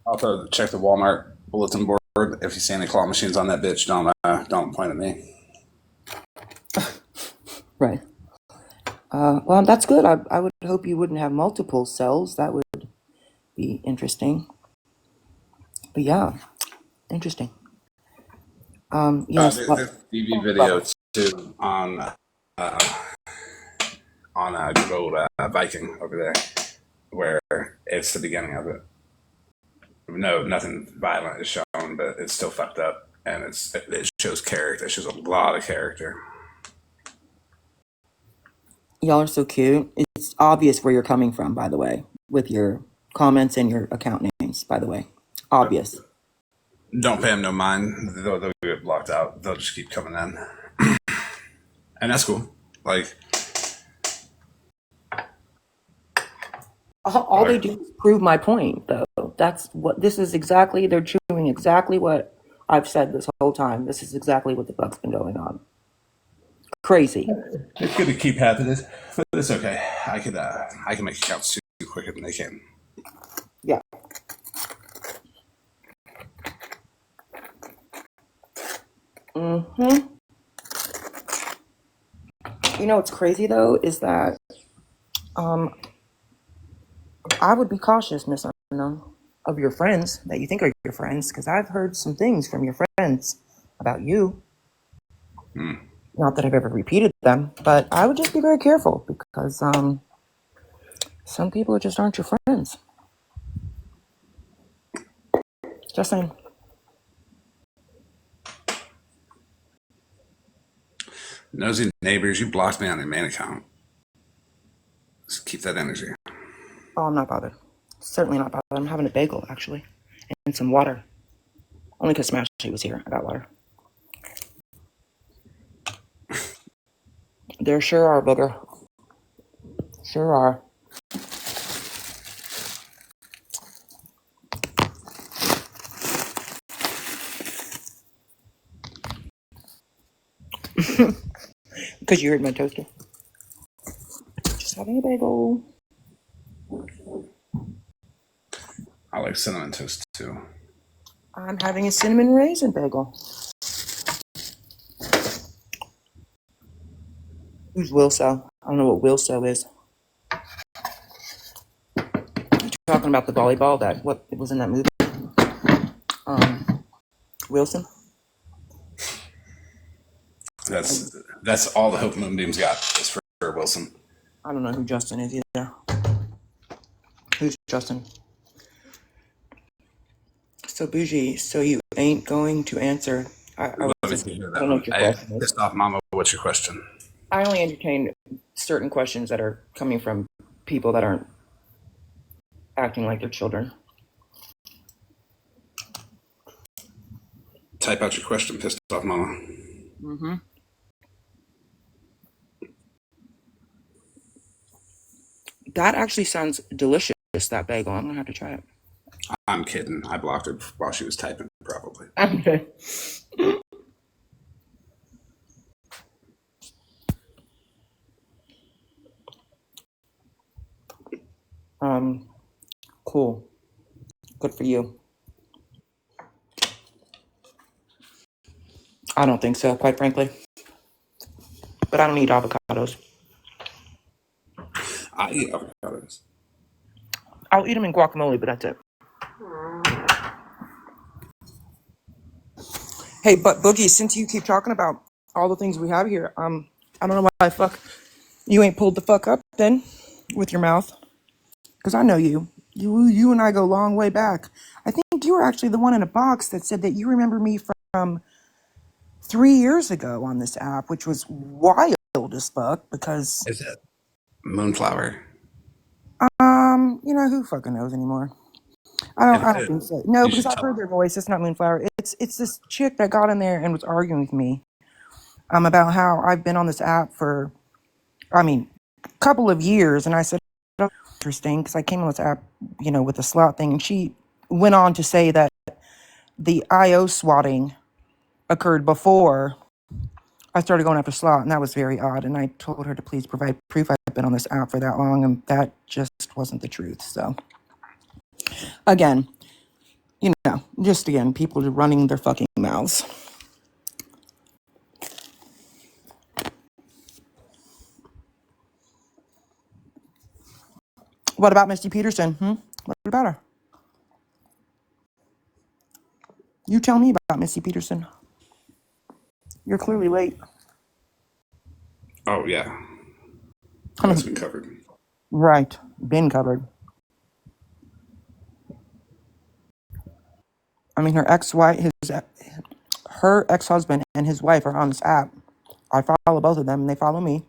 Also, check the Walmart bulletin board. If you see any claw machines on that bitch, don't point at me. Right. Well, that's good. I would hope you wouldn't have multiple cells. That would be interesting. But yeah, interesting. Yes. There's a TV video too on a good old Viking over there, where it's the beginning of it. No, nothing violent is shown, but it's still fucked up, and it shows character. It shows a lot of character. Y'all are so cute. It's obvious where you're coming from, by the way, with your comments and your account names, by the way. Obvious. Don't pay them no mind. They'll get blocked out. They'll just keep coming in, and that's cool. Like all they do is prove my point, though. That's what this is exactly. They're doing exactly what I've said this whole time. This is exactly what the fuck's been going on. Crazy. it's good to keep happening, but it's okay. I can make accounts too quicker than they can. Yeah. Mm-hmm. You know what's crazy though is that I would be cautious, Miss Unknown, of your friends that you think are your friends, because I've heard some things from your friends about you. Not that I've ever repeated them, but I would just be very careful because some people just aren't your friends. Just saying. Nosy neighbors, you blocked me on your main account. Just keep that energy. Oh, I'm not bothered. Certainly not bothered. I'm having a bagel, actually, and some water. Only because Smashy was here. I got water. There sure are, booger. Sure are. Because you heard my toaster. Just having a bagel. I like cinnamon toast too. I'm having a cinnamon raisin bagel. Who's Wilso? I don't know what Wilso is. You're talking about the volleyball that what was in that movie? Wilson? That's all the Hope Moonbeam's got is for Wilson. I don't know who Justin is either. Who's Justin? So Bougee, so you ain't going to answer. I don't know what your question is. Pissed off, Mama. What's your question? I only entertain certain questions that are coming from people that aren't acting like they're children. Type out your question, pissed off, Mama. Mm-hmm. That actually sounds delicious, that bagel. I'm going to have to try it. I'm kidding. I blocked her while she was typing, probably. Okay. Cool. Good for you. I don't think so, quite frankly. But I don't eat avocados. I eat avocados. I'll eat them in guacamole, but that's it. Hey, but Boogie, since you keep talking about all the things we have here, I don't know why you ain't pulled the fuck up then with your mouth. Because I know you. You and I go a long way back. I think you were actually the one in a box that said that you remember me from 3 years ago on this app, which was wild as fuck because, Is it Moonflower? who fucking knows anymore? If I it don't is, think so. No, you because should I've heard tell their voice. It's not Moonflower. It's this chick that got in there and was arguing with me about how I've been on this app for, a couple of years, and I said, oh, interesting, because I came on this app, with the slot thing, and she went on to say that the IO swatting occurred before I started going after slot, and that was very odd. And I told her to please provide proof I've been on this app for that long, and that just wasn't the truth. So, again, people running their fucking mouths. What about Misty Peterson? What about her? You tell me about Misty Peterson. You're clearly late. Oh, yeah. That's been covered. Right. Been covered. Her ex-husband and his wife are on this app. I follow both of them, and they follow me.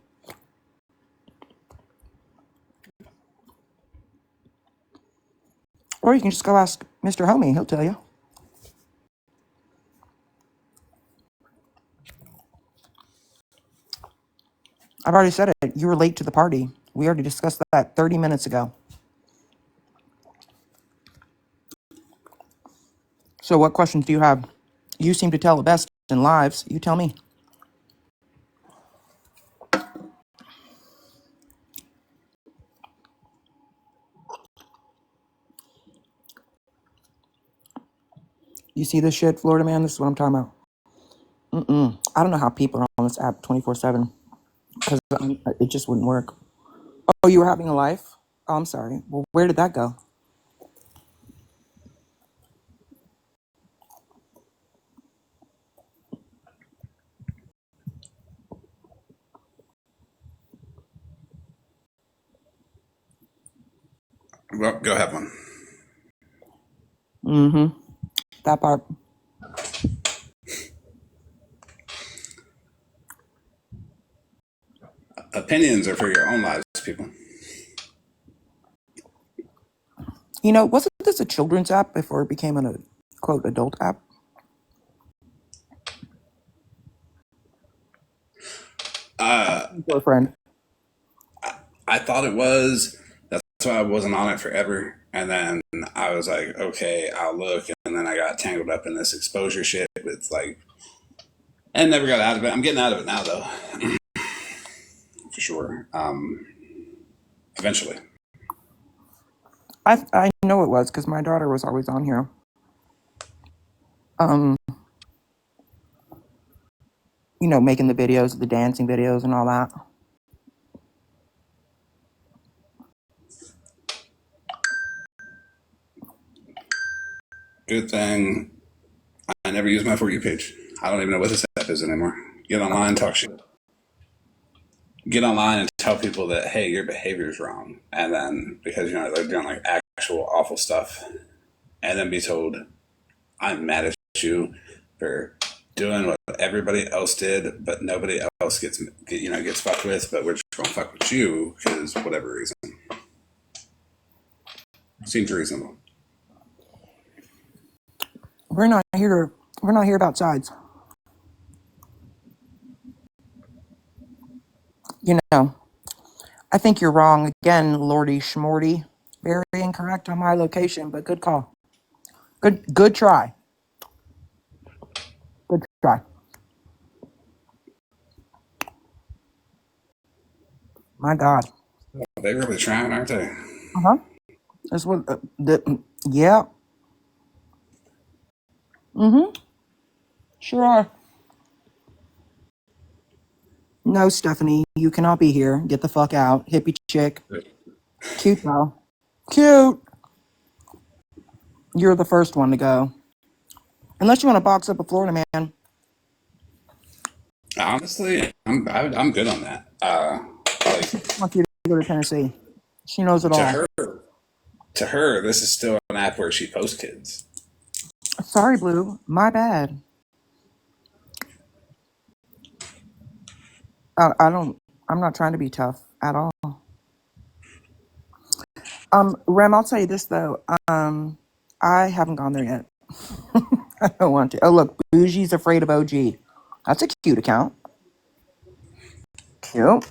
Or you can just go ask Mr. Homie. He'll tell you. I've already said it. You were late to the party. We already discussed that 30 minutes ago. So what questions do you have? You seem to tell the best in lives. You tell me. You see this shit, Florida man? This is what I'm talking about. I don't know how people are on this app 24/7 because it just wouldn't work. Oh, you were having a life? Oh, I'm sorry. Well, where did that go? Well, go have one. That part. Opinions are for your own lives, people. Wasn't this a children's app before it became a quote adult app? Your friend. I thought it was. That's why I wasn't on it forever. And then I was like, okay, I'll look. And then I got tangled up in this exposure shit with and never got out of it. I'm getting out of it now, though. For sure. Eventually. I know it was because my daughter was always on here. Making the videos, the dancing videos and all that. Good thing I never use my For You page. I don't even know what this app is anymore. Get online, talk shit. Get online and tell people that, hey, your behavior is wrong. And then, because, they're doing like actual awful stuff. And then be told, I'm mad at you for doing what everybody else did, but nobody else gets fucked with, but we're just going to fuck with you because whatever reason. Seems reasonable. We're not here about sides. I think you're wrong again, Lordy Schmorty. Very incorrect on my location, but good call. Good try. Good try. My God. They really trying, aren't they? Uh-huh. That's what yeah. Mm-hmm. Sure are. No, Stephanie, you cannot be here. Get the fuck out. Hippie chick. Cute though. Cute. You're the first one to go. Unless you want to box up a Florida man. Honestly, I'm good on that. Like She wants you to go to Tennessee. She knows it to all. her, this is still an app where she posts kids. Sorry, Blue. My bad. I don't. I'm not trying to be tough at all. Rem, I'll tell you this though. I haven't gone there yet. I don't want to. Oh, look, Bougie's afraid of OG. That's a cute account. Cute.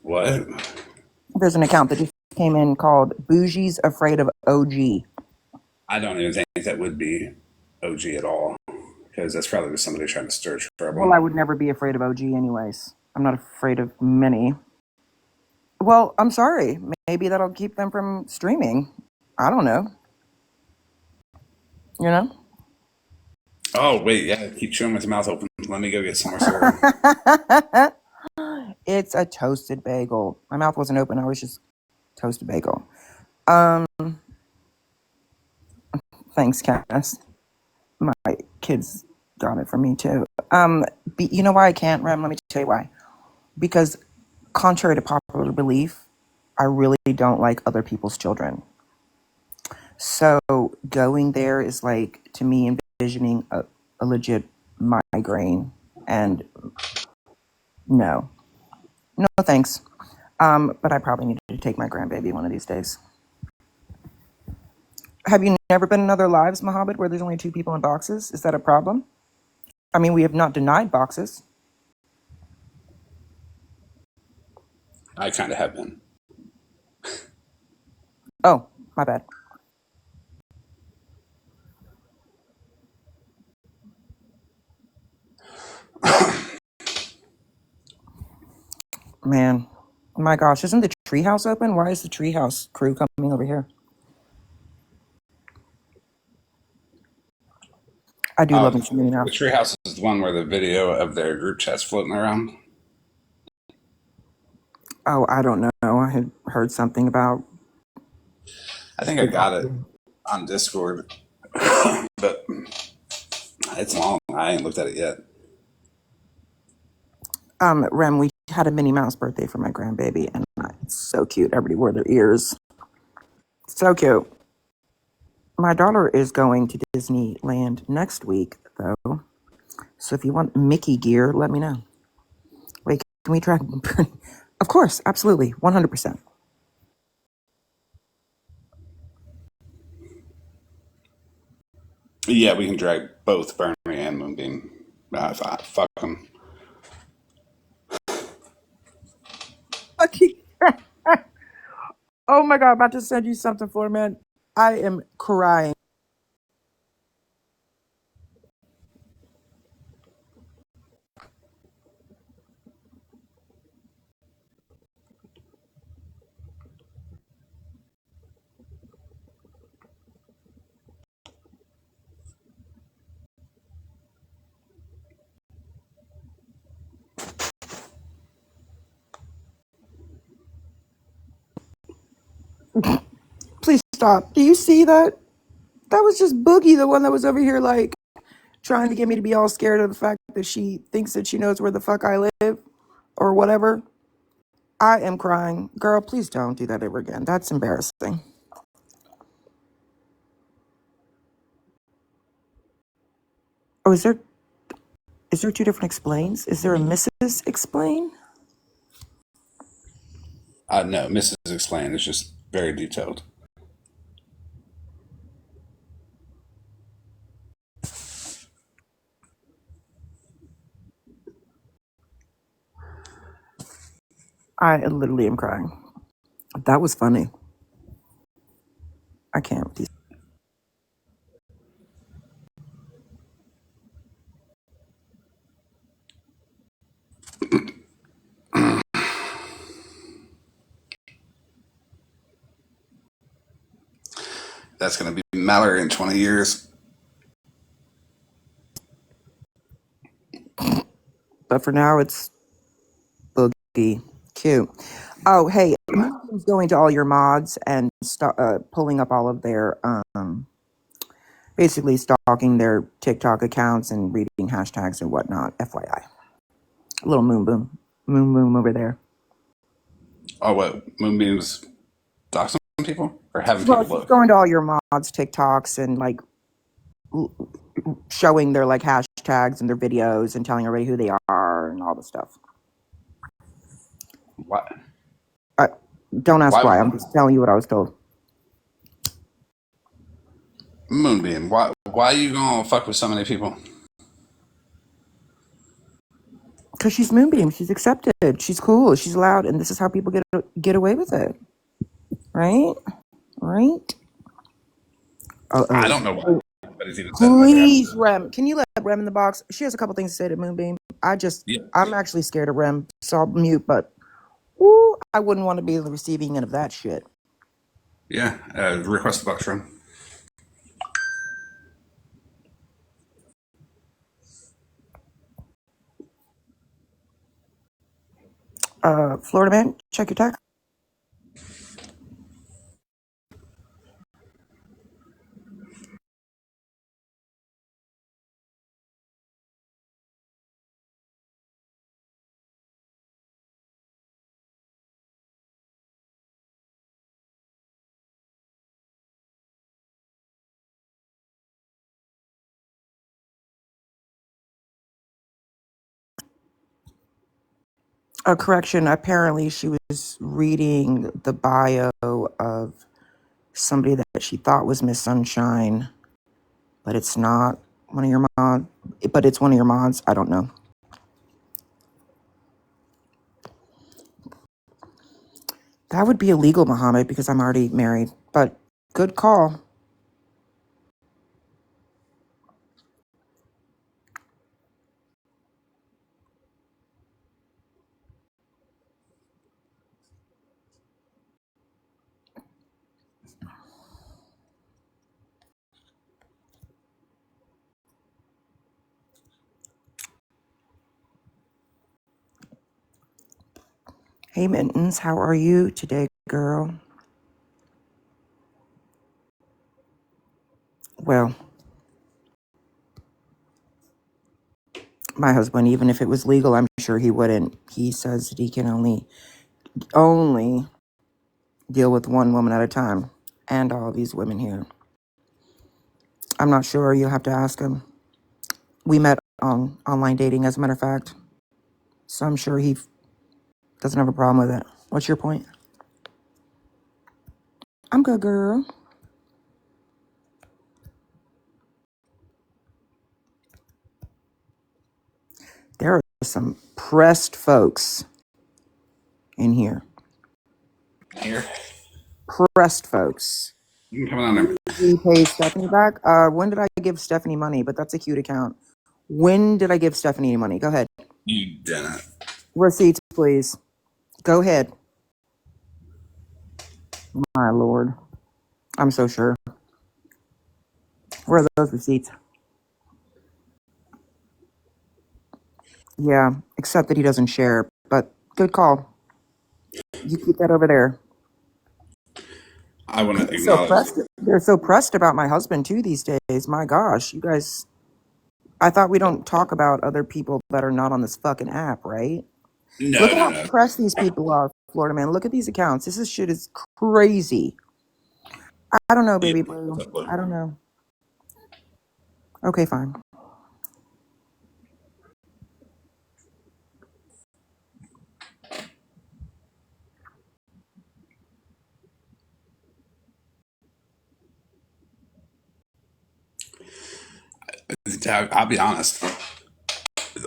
What? There's an account that just came in called Bougie's afraid of OG. I don't even think that would be OG at all, because that's probably just somebody trying to stir trouble. Well, I would never be afraid of OG anyways. I'm not afraid of many. Well, I'm sorry. Maybe that'll keep them from streaming. I don't know. You know? Oh wait, yeah, keep chewing with your mouth open. Let me go get some more cereal. It's a toasted bagel. My mouth wasn't open. I was just toasted bagel. Um, Thanks, Cass. My kids got it from me too. You know why I can't, Rem? Let me tell you why. Because contrary to popular belief, I really don't like other people's children. So going there is like, to me, envisioning a legit migraine. And no, thanks. But I probably need to take my grandbaby one of these days. Have you never been in other lives, Mohammed, where there's only 2 people in boxes? Is that a problem? I mean, we have not denied boxes. I kind of have been. Oh, my bad. Man, my gosh, isn't the treehouse open? Why is the treehouse crew coming over here? I do love me some The treehouse is the one where the video of their group chat's floating around. Oh, I don't know. I had heard something about. I think I got it on Discord, but it's long. I ain't looked at it yet. Rem, we had a Minnie Mouse birthday for my grandbaby, and it's so cute. Everybody wore their ears. So cute. My daughter is going to Disneyland next week, though. So if you want Mickey gear, let me know. Wait, can we track? Of course, absolutely, 100%. Yeah, we can drag both Bernie and Moonbeam. Fuck them. Oh my god, I'm about to send you something, Florman. I am crying. Please stop. Do you see that? That was just Boogie, the one that was over here, like, trying to get me to be all scared of the fact that she thinks that she knows where the fuck I live or whatever. I am crying. Girl, please don't do that ever again. That's embarrassing. Oh, is there 2 different explains? Is there a Mrs. Explain? No, Mrs. Explain is just very detailed. I literally am crying. That was funny. I can't with these. That's going to be Mallory in 20 years. But for now, it's Boogie. Cute. Oh, hey, Moonbeam's going to all your mods and pulling up all of their, basically stalking their TikTok accounts and reading hashtags and whatnot. FYI. A little moon boom over there. Oh, what? Moonbeam's doxing people? Or having Well, people she's look? going to all your mods' TikToks and like showing their like hashtags and their videos and telling everybody who they are and all the stuff. What? Don't ask why. Why? I'm just telling you what I was told. Moonbeam, why are you going to fuck with so many people? Because she's Moonbeam. She's accepted. She's cool. She's allowed. And this is how people get away with it. Right? Right? I don't know why. But it's even Please, Rem. Can you let Rem in the box? She has a couple things to say to Moonbeam. Yeah. I'm actually scared of Rem. So I'll mute, but ooh, I wouldn't want to be the receiving end of that shit. Yeah. Request the box room. Flordiaman, check your text. A correction. Apparently, she was reading the bio of somebody that she thought was Miss Sunshine, but it's not one of your mods. But it's one of your mods. I don't know. That would be illegal, Muhammad, because I'm already married. But good call. Hey, Mittens, how are you today, girl? Well, my husband, even if it was legal, I'm sure he wouldn't. He says that he can only deal with one woman at a time, and all these women here. I'm not sure. You'll have to ask him. We met on online dating, as a matter of fact. So I'm sure he doesn't have a problem with it. What's your point? I'm good, girl. There are some pressed folks in here. Here. Pressed folks. You can come on there. We pay Stephanie back. When did I give Stephanie money? But that's a cute account. When did I give Stephanie money? Go ahead. You didn't. Receipts, please. Go ahead. My lord. I'm so sure. Where are those receipts? Yeah, except that he doesn't share. But good call. You keep that over there. I want to acknowledge. They're so pressed about my husband too these days. My gosh, you guys. I thought we don't talk about other people that are not on this fucking app, right? Look at how pressed these people are, Florida man. Look at these accounts. This shit is crazy. I don't know, baby blue. I don't know. Okay, fine. I'll be honest.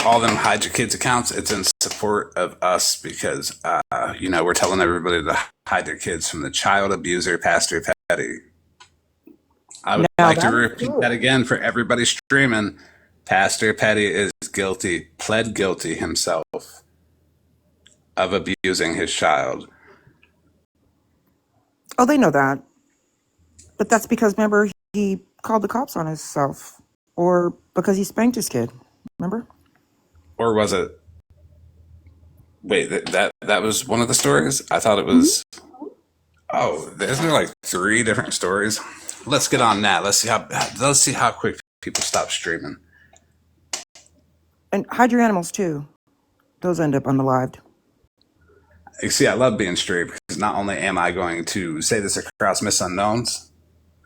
All them hide your kids accounts, it's in support of us because, we're telling everybody to hide their kids from the child abuser, Pastor Petty. I would Now like to that is repeat true. that again for everybody streaming. Pastor Petty is guilty, pled guilty himself of abusing his child. Oh, they know that. But that's because, remember, he called the cops on himself. Or because he spanked his kid. Remember? Or was it? Wait, that was one of the stories? I thought it was. Oh, isn't there like 3 different stories? Let's get on that. Let's see how quick people stop streaming. And hide your animals, too. Those end up unalived. You see, I love being straight because not only am I going to say this across Miss Unknowns,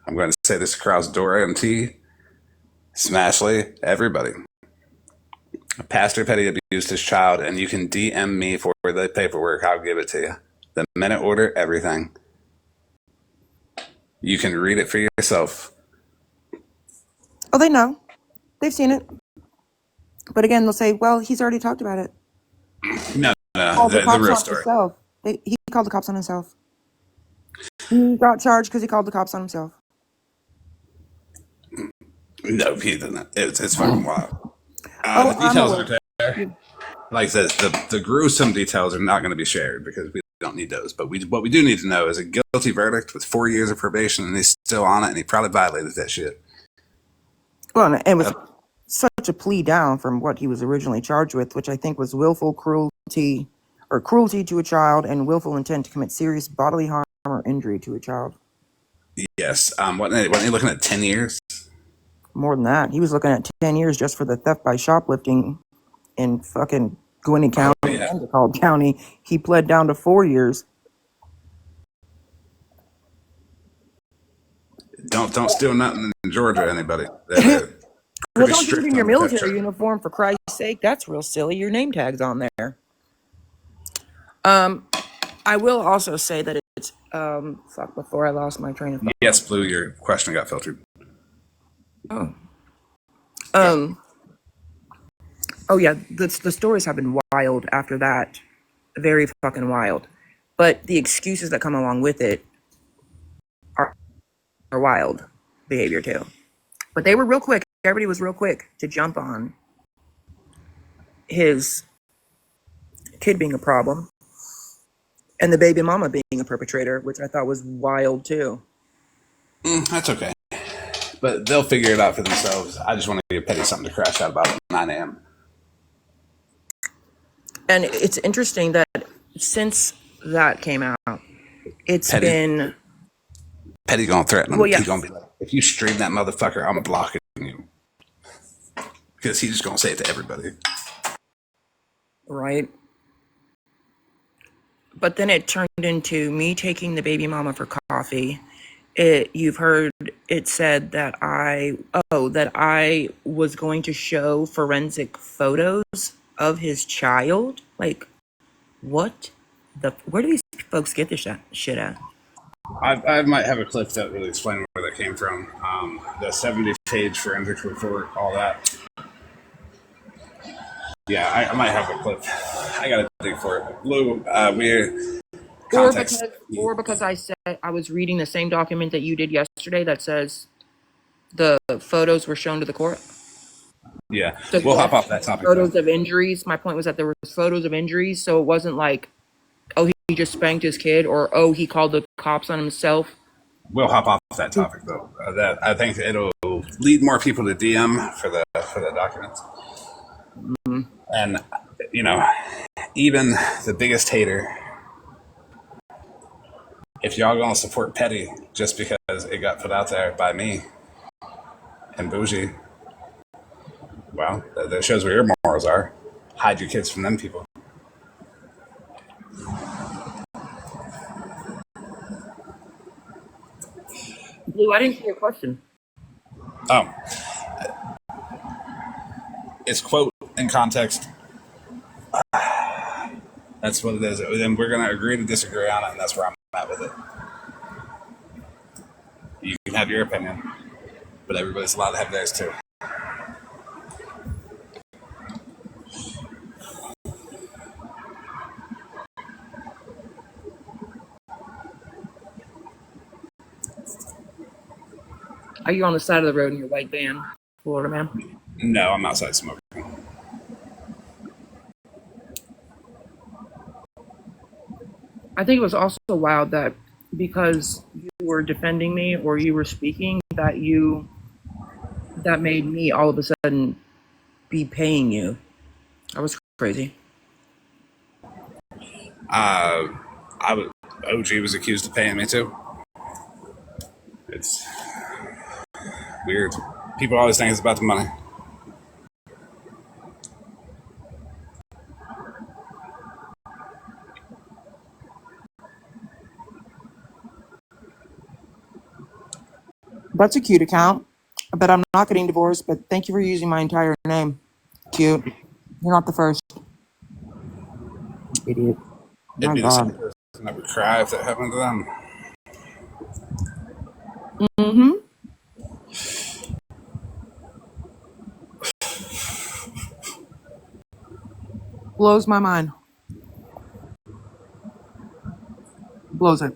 I'm going to say this across Dora MT, Smashley, everybody. Pastor Petty abused his child, and you can DM me for the paperwork. I'll give it to you. The minute order, everything. You can read it for yourself. Oh, they know. They've seen it. But again, they'll say, well, he's already talked about it. No, Called the the cops real on story. himself. He called the cops on himself. He got charged because he called the cops on himself. No, he didn't. It's fucking wild. Oh, The details are there. Like I said, the gruesome details are not going to be shared because we don't need those. But what we do need to know is a guilty verdict with 4 years of probation, and he's still on it, and he probably violated that shit. Well, and with such a plea down from what he was originally charged with, which I think was willful cruelty or cruelty to a child and willful intent to commit serious bodily harm or injury to a child. Yes. Wasn't he looking at 10 years? More than that, he was looking at 10 years just for the theft by shoplifting in fucking Gwinnett County and DeKalb County. He pled down to 4 years. Don't steal nothing in Georgia, anybody. Well, don't do it in your military uniform, for Christ's sake. That's real silly. Your name tag's on there. I will also say that it's before I lost my train of thought. Yes, Blue, your question got filtered. Oh. Oh yeah, the stories have been wild after that. Very fucking wild. But the excuses that come along with it are wild behavior too. But they were real quick. Everybody was real quick to jump on his kid being a problem and the baby mama being a perpetrator, which I thought was wild too. That's okay. But they'll figure it out for themselves. I just want to give Petty something to crash out about at 9 a.m. And it's interesting that since that came out, it's been... Petty gonna threaten him. Well, yeah. He's gonna be like, if you stream that motherfucker, I'm blocking you. Because he's just gonna say it to everybody. Right. But then it turned into me taking the baby mama for coffee. You've heard it said that I was going to show forensic photos of his child. Like, what? Where do these folks get this shit at? I might have a clip that really explains where that came from. The 70-page forensics report, all that. Yeah, I might have a clip. I gotta dig for it. Blue, we're context. Or because I said I was reading the same document that you did yesterday that says the photos were shown to the court. Yeah, So we'll hop off that topic. Photos of injuries. My point was that there were photos of injuries, so it wasn't like, oh, he just spanked his kid, or oh, he called the cops on himself. We'll hop off that topic though. That I think it'll lead more people to DM for the documents. Mm-hmm. And even the biggest hater, if y'all gonna support Petty just because it got put out there by me and Bougee, well, that shows where your morals are. Hide your kids from them people. Blue, I didn't hear your question. Oh. It's quote in context. That's what it is. Then we're going to agree to disagree on it, and that's where I'm at with it. You can have your opinion, but everybody's allowed to have theirs too. Are you on the side of the road in your white van, Flordiaman? No, I'm outside smoking. I think it was also wild that because you were defending me or you were speaking, that made me all of a sudden be paying you. That was crazy. OG was accused of paying me too. It's weird. People always think it's about the money. That's a cute account. But I'm not getting divorced, but thank you for using my entire name. Cute. You're not the first. Idiot. It'd My be the same God. person that would cry if that happened to them. Mm-hmm. Blows my mind. Blows it.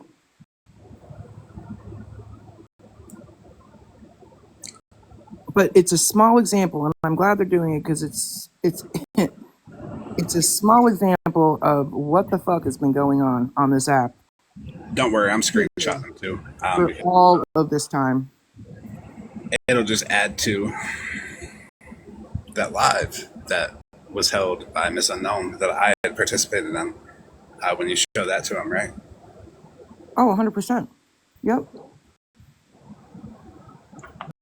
But it's a small example, and I'm glad they're doing it because it's it's a small example of what the fuck has been going on this app Don't worry, I'm screenshotting them too. for all of this time. It'll just add to that live that was held by Miss Unknown that I had participated in when you show that to him, right? Oh, 100%. Yep.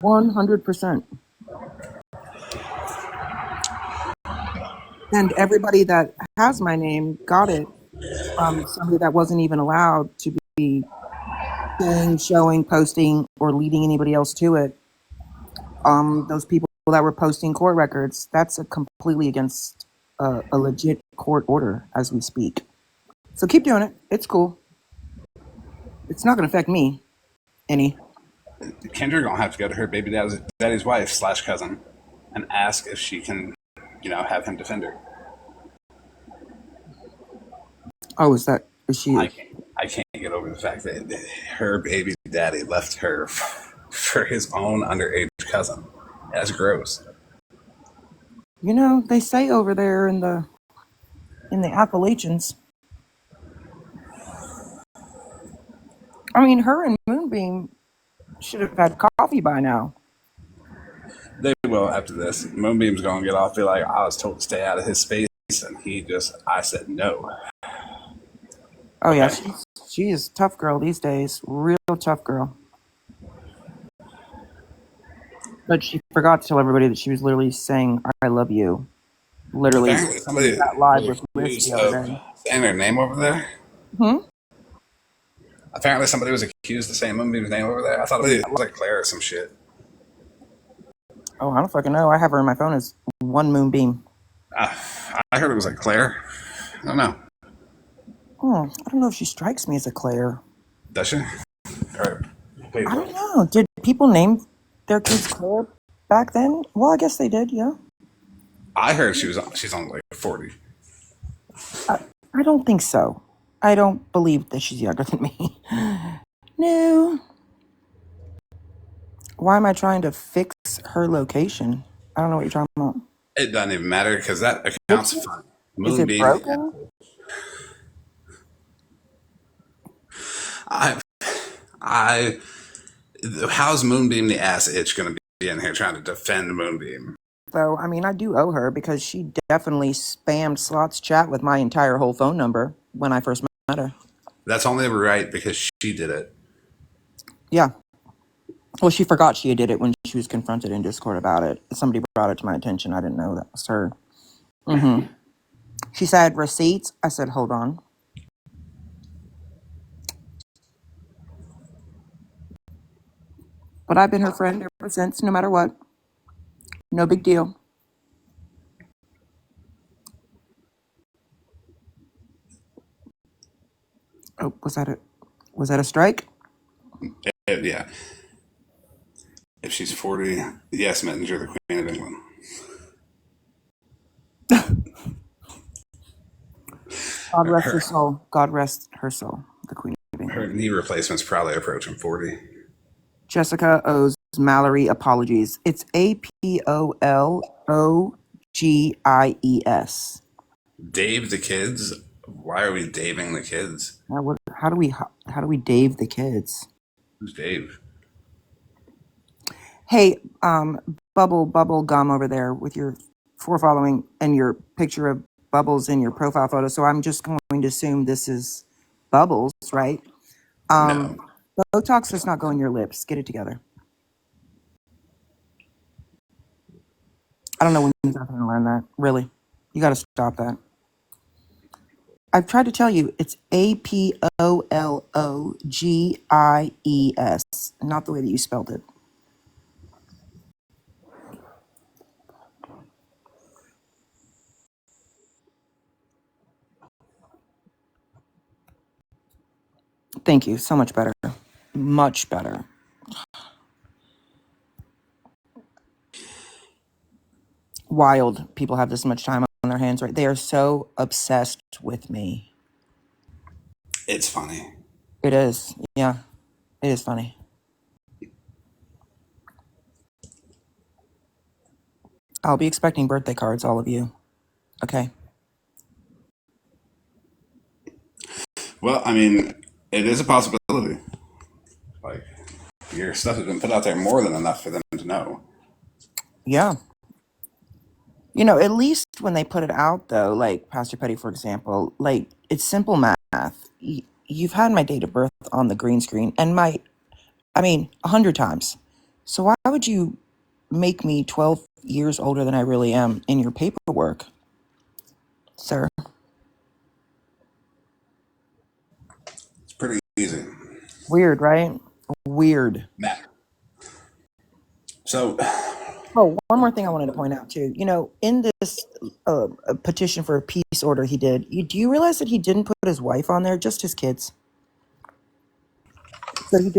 100%. And everybody that has my name got it from somebody that wasn't even allowed to be saying, showing, posting, or leading anybody else to it. Those people that were posting court records, that's completely against a legit court order as we speak. So keep doing it. It's cool. It's not going to affect me any. Kendra gonna have to go to her baby daddy's wife / cousin and ask if she can, have him defend her. Oh, is she? I can't get over the fact that her baby daddy left her for his own underage cousin. That's gross. They say over there in the Appalachians. I mean, her and Moonbeam should have had coffee by now. They will after this. Moonbeam's gonna get off, be like, I was told to stay out of his space, and I said no. Oh yeah, she is a tough girl these days. Real tough girl. But she forgot to tell everybody that she was literally saying, I love you. Literally. Apparently somebody got live with Liz the other day. saying their name over there. Hmm? Apparently somebody was accused of saying Moonbeam's name over there. I thought it was like Claire or some shit. Oh, I don't fucking know. I have her in my phone as one Moonbeam. I heard it was like Claire. I don't know. I don't know if she strikes me as a Claire. Does she? Or, I don't know. Did people name their kids Claire back then? Well, I guess they did, yeah. I heard she's only like 40. I don't think so. I don't believe that she's younger than me. No. Why am I trying to fix her location? I don't know what you're talking about. It doesn't even matter because that account's fine. Is it broken? How's Moonbeam the ass itch going to be in here trying to defend Moonbeam? So, I mean, I do owe her because she definitely spammed Slot's chat with my entire whole phone number when I first met her. That's only right because she did it. Yeah. Well, she forgot she did it when she was confronted in Discord about it. Somebody brought it to my attention. I didn't know that was her. Mm-hmm. She said, receipts. I said, hold on. But I've been her friend ever since, no matter what. No big deal. Oh, was that a strike? Yeah. If she's 40, yes, Mittens, you're the Queen of England. God rest her soul. God rest her soul. The Queen of England. Her knee replacement's probably approaching 40. Jessica owes Mallory Apologies. It's APOLOGIES. Dave the kids? Why are we daving the kids? How do we Dave the kids? Who's Dave? Hey, bubble gum over there with your following and your picture of Bubbles in your profile photo. So I'm just going to assume this is Bubbles, right? No. Botox does not go in your lips. Get it together. I don't know when you're going to learn that. Really, you got to stop that. I've tried to tell you it's APOLOGIES, not the way that you spelled it. Thank you. So much better. Much better. Wild people have this much time on their hands, right? They are so obsessed with me. It's funny. It is. Yeah. It is funny. I'll be expecting birthday cards, all of you. Okay. Well, I mean, it is a possibility. Like, your stuff has been put out there more than enough for them to know. Yeah. You know, at least when they put it out, though, like Pastor Petty, for example, like it's simple math. You've had my date of birth on the green screen and 100 times. So why would you make me 12 years older than I really am in your paperwork, sir? It's pretty easy. Weird, right? Weird. Nah. So, Oh, one more thing I wanted to point out too. You know, in this petition for a peace order he did, do you realize that he didn't put his wife on there, just his kids? So he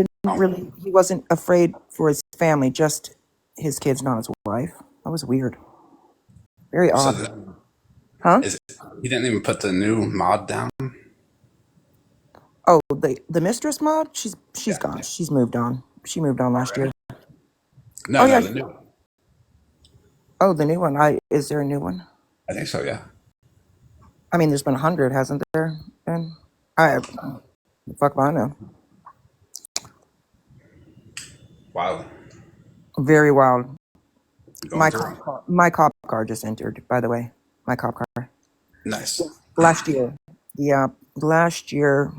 wasn't afraid for his family, just his kids, not his wife. That was weird. Very so odd. Huh? he didn't even put the new mod down? Oh, the mistress mod? She's gone. She's moved on. She moved on last year. No, the new one. Oh, the new one. Is there a new one? I think so, yeah. I mean, there's been 100, hasn't there? Been? Fuck if I know. Wow. Very wild. My cop car just entered, by the way. My cop car. Nice. Last year. Yeah, last year.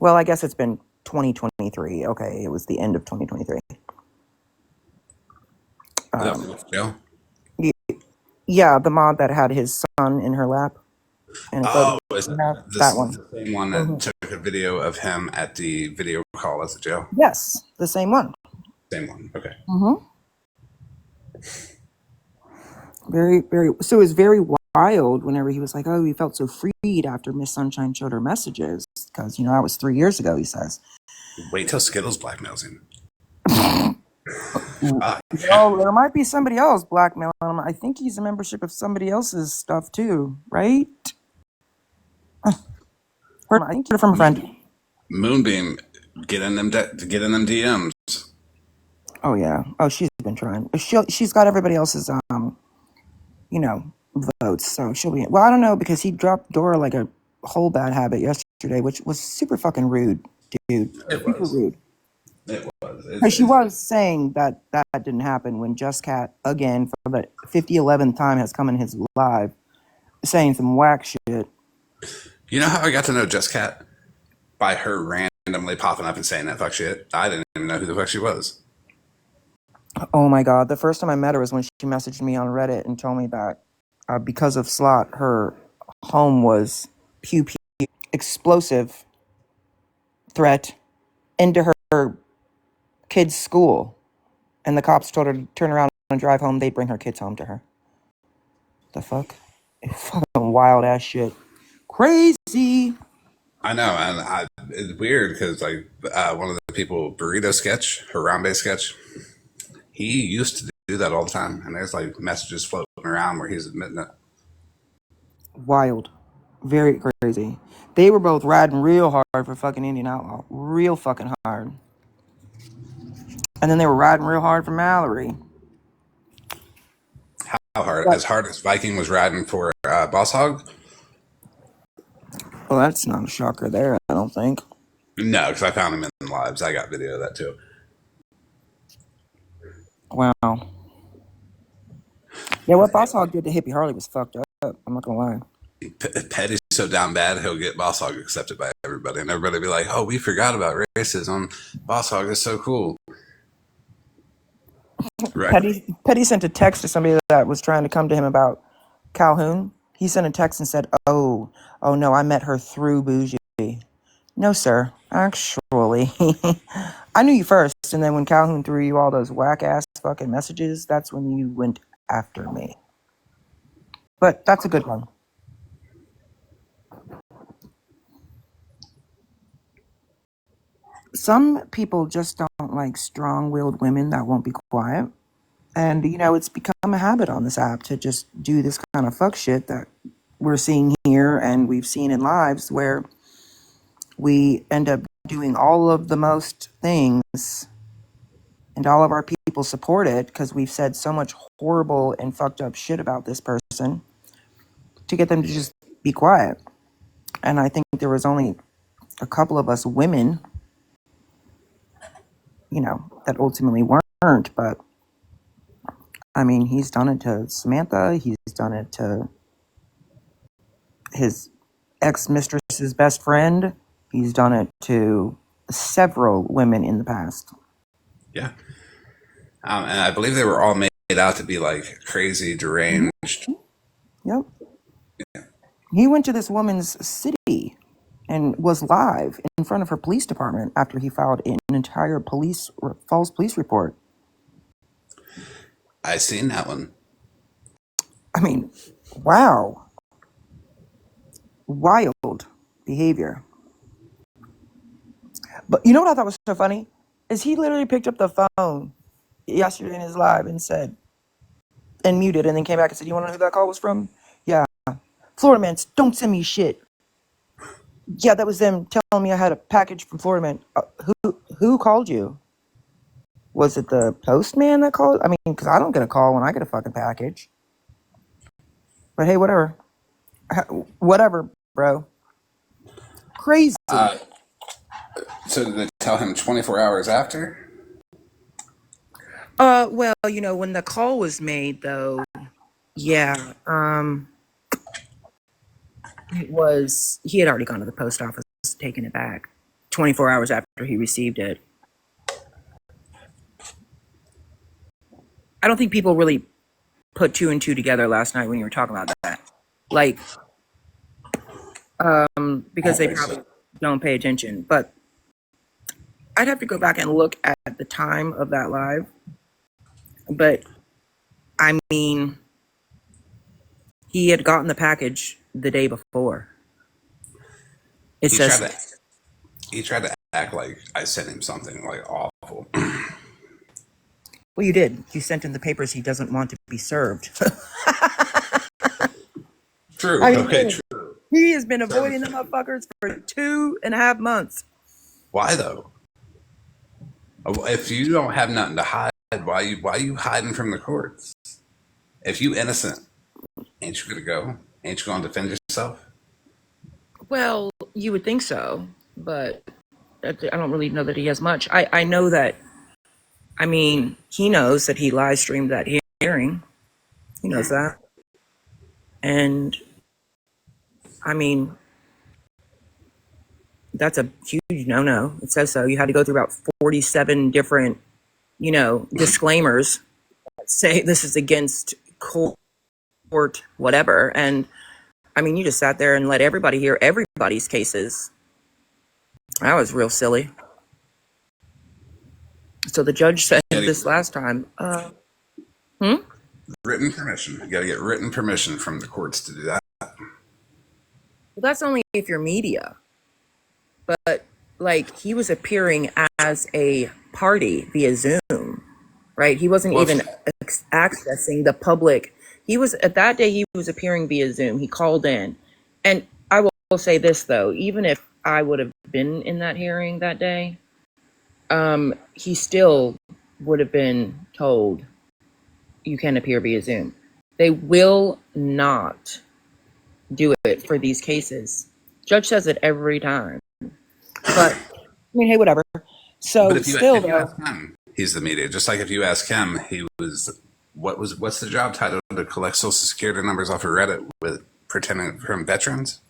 Well, I guess it's been 2023. Okay, it was the end of 2023. Jail? Yeah, the mod that had his son in her lap. And is that one? The same one that took a video of him at the video call at the jail? Yes, the same one. Same one, okay. Very, very. So it was very wild whenever he was like, oh, he felt so freed after Miss Sunshine showed her messages. Because, that was 3 years ago, he says. Wait till Skittles blackmails him. Well, there might be somebody else blackmailing him. I think he's a membership of somebody else's stuff too, right? I think you're from a friend. Moonbeam, get in them DMs. Oh yeah. Oh, she's been trying. She's got everybody else's votes, so she'll be. Well, I don't know, because he dropped Dora like a whole bad habit yesterday, which was super fucking rude, dude. Super rude. It was. She was saying that didn't happen when Just Cat, again, for the 11th time, has come in his live saying some whack shit. You know how I got to know Just Cat? By her randomly popping up and saying that fuck shit. I didn't even know who the fuck she was. Oh my god. The first time I met her was when she messaged me on Reddit and told me that because of Slot, her home was pew pew explosive threat into her kid's school, and the cops told her to turn around and drive home. They'd bring her kids home to her. The fuck? Fucking wild ass shit. Crazy. I know, and it's weird because like one of the people, Burrito Sketch, Harambe Sketch, he used to do that all the time, and there's like messages floating around where he's admitting it. Wild. Very crazy. They were both riding real hard for fucking Indian Outlaw. Real fucking hard. And then they were riding real hard for Mallory. How hard? As hard as Viking was riding for Boss Hog? Well, that's not a shocker there, I don't think. No, because I found him in lives. I got video of that too. Wow. Yeah, what Boss Hog did to Hippie Harley was fucked up. I'm not gonna lie. Petty's so down bad, he'll get Boss Hog accepted by everybody, and everybody be like, "Oh, we forgot about racism. Boss Hog is so cool." Right. Petty sent a text to somebody that was trying to come to him about Calhoun. He sent a text and said, oh no, I met her through Bougee. No, sir. Actually, I knew you first, and then when Calhoun threw you all those whack-ass fucking messages, that's when you went after me. But that's a good one. Some people just don't like strong-willed women that won't be quiet. And, it's become a habit on this app to just do this kind of fuck shit that we're seeing here and we've seen in lives where we end up doing all of the most things and all of our people support it because we've said so much horrible and fucked up shit about this person to get them to just be quiet. And I think there was only a couple of us women, that ultimately weren't, but I mean, he's done it to Samantha. He's done it to his ex-mistress's best friend. He's done it to several women in the past. Yeah. And I believe they were all made out to be like crazy, deranged. Yep. Yeah. He went to this woman's city and was live in front of her police department after he filed an entire false police report. I seen that one. I mean, wow. Wild behavior. But you know what I thought was so funny? Is he literally picked up the phone yesterday in his live and said, and muted, and then came back and said, you want to know who that call was from? Yeah. Flordiaman, don't send me shit. Yeah, that was them telling me I had a package from Flordiaman. Who called you? Was it the postman that called? I mean, because I don't get a call when I get a fucking package. But hey, whatever. Whatever, bro. Crazy. So did they tell him 24 hours after? Well, when the call was made, though, yeah, he had already gone to the post office, taking it back 24 hours after he received it. I don't think people really put two and two together last night when you were talking about that. Like, because they probably don't pay attention. But I'd have to go back and look at the time of that live. But, I mean, he had gotten the package the day before. He tried to act like I sent him something like awful. Well, you did. You sent him the papers he doesn't want to be served. True. True. He has been avoiding the motherfuckers for 2.5 months. Why though? If you don't have nothing to hide, why you hiding from the courts? If you innocent, ain't you gonna go? Ain't you gonna defend yourself? Well, you would think so, but I don't really know that he has much. I know that. I mean, he knows that he live streamed that hearing. He knows that. And, I mean, that's a huge no-no. It says so. You had to go through about 47 different, disclaimers that say this is against court, whatever. And, I mean, you just sat there and let everybody hear everybody's cases. That was real silly. So the judge said this last time. Written permission. You got to get written permission from the courts to do that. Well, that's only if you're media. But, he was appearing as a party via Zoom, right? He wasn't even accessing the public. That day, he was appearing via Zoom. He called in. And I will say this, though. Even if I would have been in that hearing that day, he still would have been told you can appear via Zoom. They will not do it for these cases. Judge says it every time. But, I mean, hey, whatever. So, But if you still, ask him, he's the media. Just like if you ask him, what's the job title to collect Social Security numbers off of Reddit with pretending from veterans?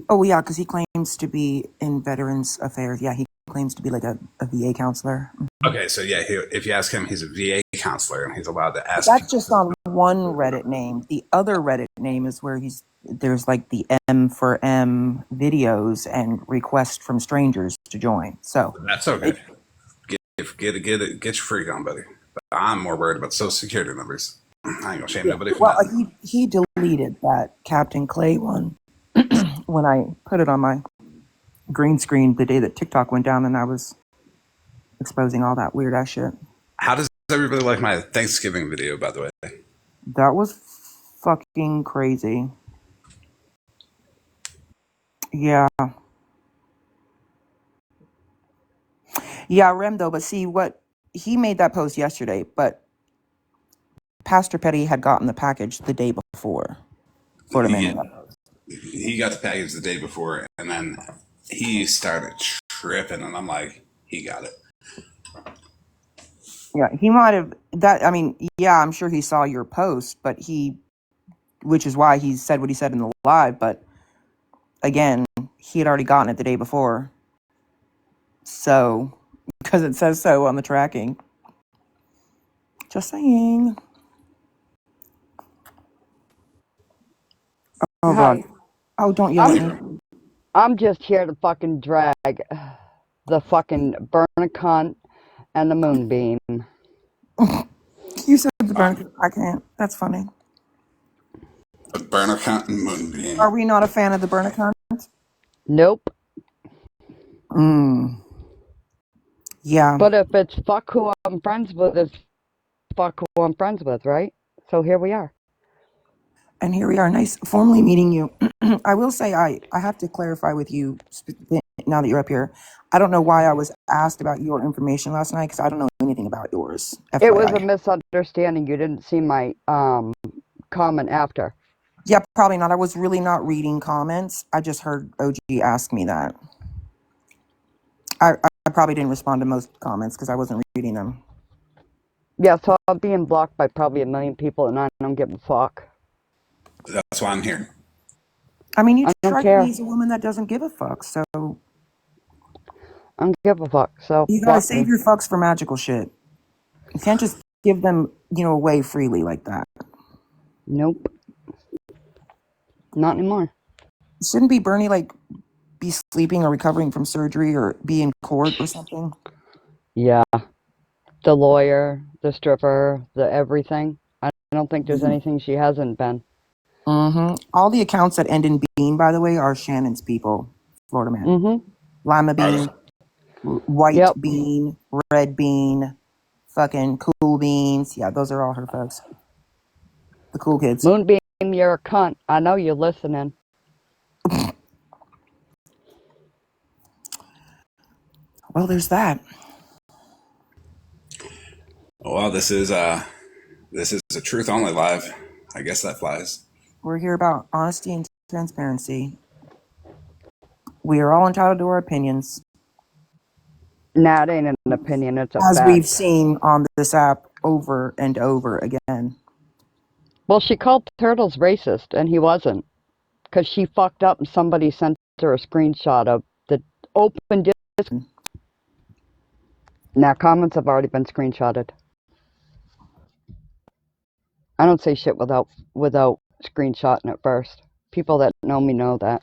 oh, yeah, because he claims to be in Veterans Affairs. Yeah, he claims to be like a VA counselor. Okay, so yeah, if you ask him, he's a VA counselor, and he's allowed to ask. That's just on one Reddit name. The other Reddit name is where there's like the M for M videos and requests from strangers to join. So That's okay. Get your freak on, buddy. But I'm more worried about Social Security numbers. I ain't gonna shame nobody for that. He deleted that Captain Clay one when I put it on my green screen the day that TikTok went down and I was exposing all that weird ass shit. How does everybody like my Thanksgiving video, by the way? That was fucking crazy. Yeah. Yeah, Remdo, but see what he made that post yesterday, but Pastor Petty had gotten the package the day before. He got the package the day before, and then he started tripping, and I'm like, he got it. Yeah, he might have that. I mean, yeah, I'm sure he saw your post, but which is why he said what he said in the live. But again, he had already gotten it the day before. So, because it says so on the tracking. Just saying. Oh, Hi. God. Oh, don't yell at me. I'm just here to fucking drag the fucking burn a cunt and the moonbeam. You said the burn. I can't. That's funny. The burner count and moonbeam. Are we not a fan of the burn account? Nope. Yeah. But if it's fuck who I'm friends with, it's fuck who I'm friends with, right? So here we are. And here we are, nice formally meeting you. I will say I have to clarify with you now that you're up here. I don't know why I was asked about your information last night because I don't know anything about yours. FYI. It was a misunderstanding. You didn't see my comment after. Yeah, probably not. I was really not reading comments. I just heard OG ask me that. I probably didn't respond to most comments because I wasn't reading them. Yeah, so I'm being blocked by probably 1 million people and I don't give a fuck. That's why I'm here. I mean, you I don't strike care. me as a woman that doesn't give a fuck, so I don't give a fuck. So you gotta save your fucks for magical shit. You can't just give them, away freely like that. Nope. Not anymore. Shouldn't be Bernie be sleeping or recovering from surgery or be in court or something? Yeah. The lawyer, the stripper, the everything. I don't think there's anything she hasn't been. Mm-hmm. All the accounts that end in bean, by the way, are Shannon's people. Flordiaman. Mm-hmm. Lima bean, white bean, red bean, fucking cool beans. Yeah, those are all her folks. The cool kids. Moonbeam, you're a cunt. I know you're listening. Well, there's that. Well, this is a truth only live. I guess that flies. We're here about honesty and transparency. We are all entitled to our opinions. Nah, it ain't an opinion. It's a as fact. we've seen on this app over and over again. Well, she called Turtles racist, and he wasn't. Because she fucked up and somebody sent her a screenshot of the open disc. Now, comments have already been screenshotted. I don't say shit without screenshotting it first. People that know me know that.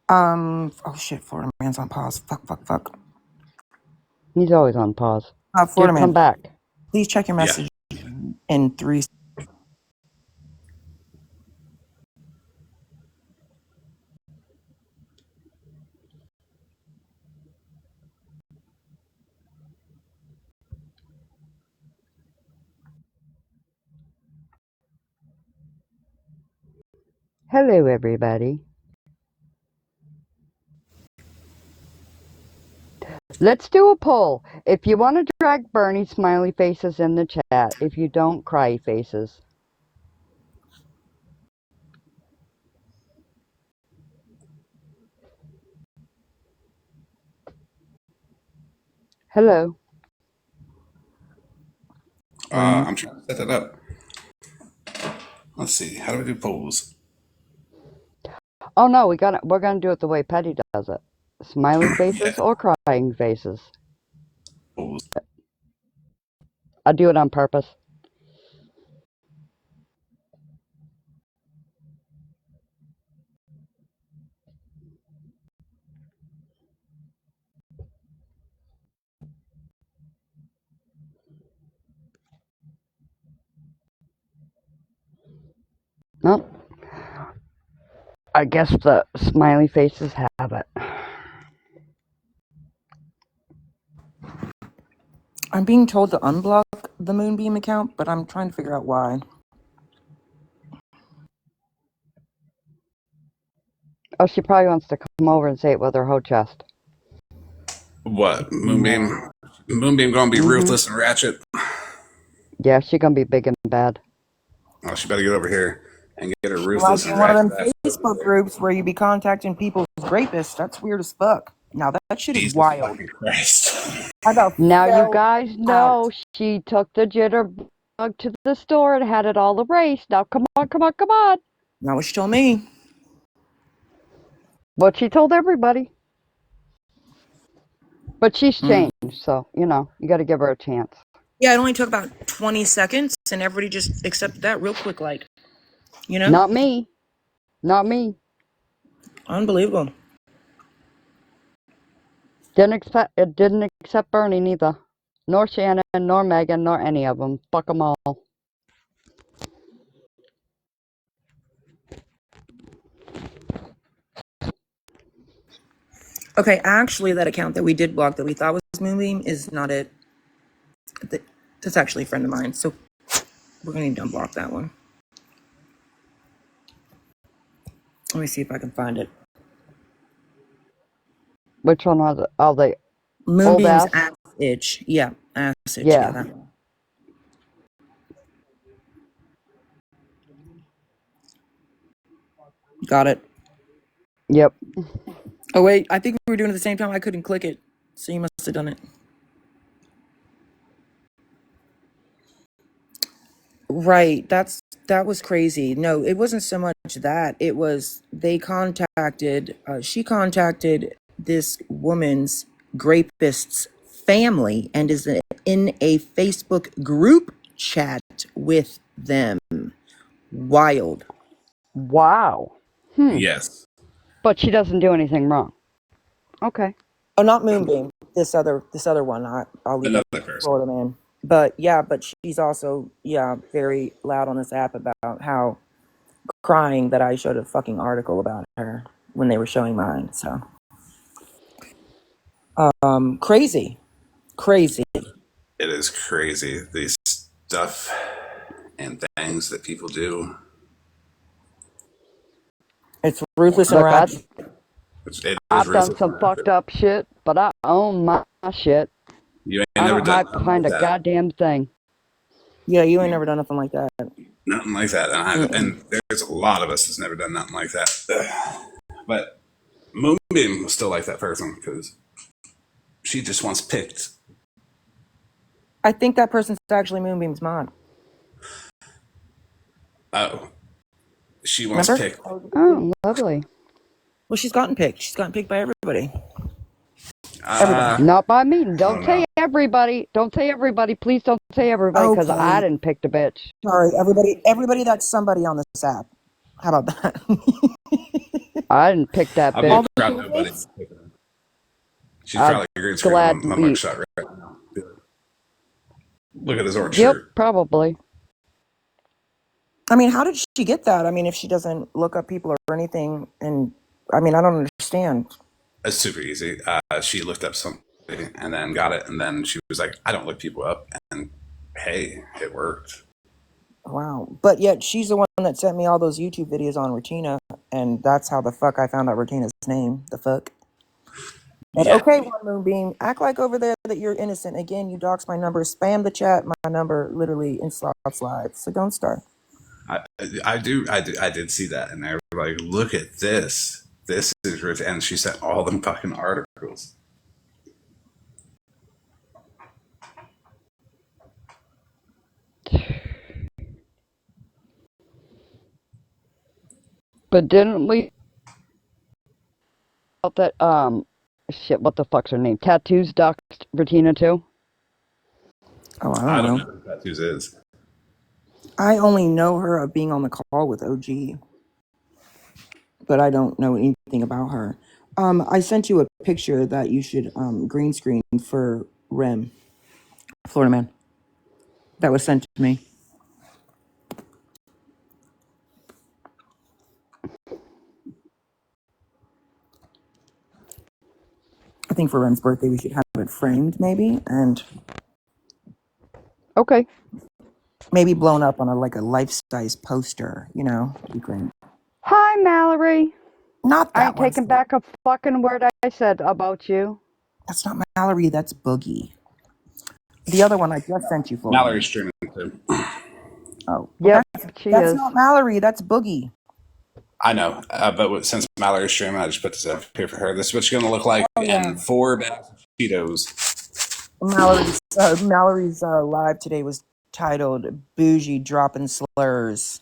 Oh shit, Flordiaman's on pause. Fuck. He's always on pause. Flordiaman, come back. Please check your message in 3 seconds. Hello, everybody. Let's do a poll. If you want to drag Bernie, smiley faces in the chat. If you don't, cry faces. Hello. I'm trying to set that up. Let's see. How do we do polls? Oh no, we're gonna do it the way Petty does it. Smiley faces Yeah. or crying faces. Polls. I do it on purpose. Well, I guess the smiley faces have it. I'm being told to unblock the Moonbeam account, but I'm trying to figure out why. Oh, she probably wants to come over and say it with her whole chest. What? Moonbeam? Moonbeam gonna be ruthless and ratchet? Yeah, she gonna be big and bad. Oh, she better get over here and get her Like ruthless in and one of ratchet. them Facebook groups where you be contacting people's rapists. That's weird as fuck. Now that shit is Jesus wild. fucking Christ. I got Now you fell guys know out. she took the jitterbug to the store and had it all erased. Now come on, come on, come on. Not what she told me. What she told everybody. But she's changed, so you know you got to give her a chance. Yeah, it only took about 20 seconds, and everybody just accepted that real quick, like, you know? Not me. Not me. Unbelievable. Didn't accept Bernie neither, nor Shannon, nor Megan, nor any of them. Fuck them all. Okay, actually, that account that we did block that we thought was Moonbeam is not it. That's actually a friend of mine, so we're going to need to unblock that one. Let me see if I can find it. Which one was it? Oh, the Moonbeam's old ass. ass itch. Yeah, ass itch. Yeah. Yeah, that one. Got it. Yep. Oh, wait, I think we were doing it at the same time. I couldn't click it, so you must have done it. Right, that was crazy. No, it wasn't so much that. It was she contacted this woman's rapist's family and is in a Facebook group chat with them. Wild. Wow. Yes. But she doesn't do anything wrong. Okay. Oh, not Moonbeam. This other one. I'll leave Another it. person. Flordiaman. But yeah, but she's also very loud on this app about how crying that I showed a fucking article about her when they were showing mine. So crazy. It is crazy. These stuff and things that people do. It's ruthless and Look, ratchet. It is I've done ruthless. some fucked up shit, but I own my shit. You ain't I never don't done hide nothing behind like a that. goddamn thing. Yeah, you ain't never done nothing like that. Nothing like that. And there's a lot of us that's never done nothing like that. But Moonbeam was still like that person because she just wants picked. I think that person's actually Moonbeam's mom. Oh, she wants Remember? picked. Oh, lovely. Well, she's gotten picked. She's gotten picked by everybody. Not by me. I Don't don't say know. everybody. Don't say everybody. Please don't say everybody because I Okay. didn't pick the bitch. Sorry, everybody that's somebody on this app. How about that? I didn't pick that I'll be bitch. proud nobody. She's I'd probably green screen my gladly. mugshot right now. Look at his orange Yep, shirt. probably. I mean, how did she get that? I mean, if she doesn't look up people or anything, and I mean, I don't understand. It's super easy. She looked up something and then got it, and then she was like, "I don't look people up," and hey, it worked. Wow. But yet she's the one that sent me all those YouTube videos on Regina, and that's how the fuck I found out Regina's name. The fuck? But Yeah. okay, One Moonbeam, act like over there that you're innocent. Again, you dox my number, spam the chat, my number literally in slots live. So don't start. I did see that, and they were like, "Look at this. This is rich." And she sent all them fucking articles. But didn't we about that shit, what the fuck's her name? Tattoos doxed Bettina too? Oh, I I don't don't know know. who Tattoos is. I only know her of being on the call with OG, but I don't know anything about her. I sent you a picture that you should green screen for Rem, Flordiaman. That was sent to me. I think for Rem's birthday we should have it framed, maybe, and Okay. maybe blown up on a life-size poster. You know, it'd be great. Hi, Mallory. Not I that ain't one. taking back a fucking word I said about you. That's not Mallory. That's Boogie. The other one I just sent you, Mallory's Flordiaman. streaming too. Oh, well, Yep, she that's is. not Mallory. That's Boogie. I know, but since Mallory's streaming, I just put this up here for her. This is what she's gonna look like, and 4 bags of Cheetos. Mallory's live today was titled "Bougee Dropping Slurs."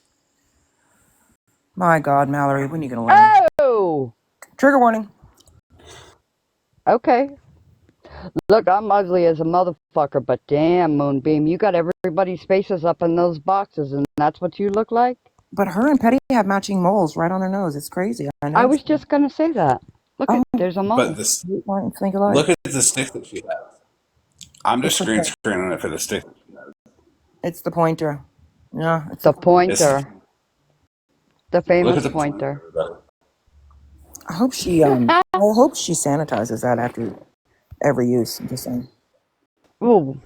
My God, Mallory, when are you gonna learn? Oh! Trigger warning. Okay. Look, I'm ugly as a motherfucker, but damn, Moonbeam, you got everybody's faces up in those boxes, and that's what you look like? But her and Petty have matching moles right on their nose. It's crazy. I know. I was just gonna say that. Look, there's a mole. But this, You want to think alike. look at the stick that she has. I'm just It's screen okay. screening it for the stick. It's the pointer. Yeah, it's The pointer. The Look famous at the pointer. I hope she I hope she sanitizes that after every use. I'm just saying. Ooh.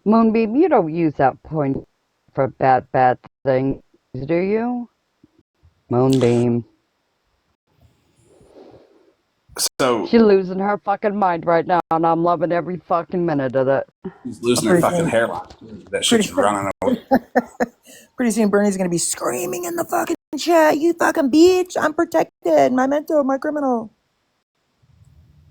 Moonbeam, you don't use that point for bad things, do you? Moonbeam. So She's losing her fucking mind right now, and I'm loving every fucking minute of it. she's losing her fucking hairline. That shit's running away. Pretty soon Bernie's gonna be screaming in the fucking chat, "You fucking bitch, I'm protected, my mentor, my criminal."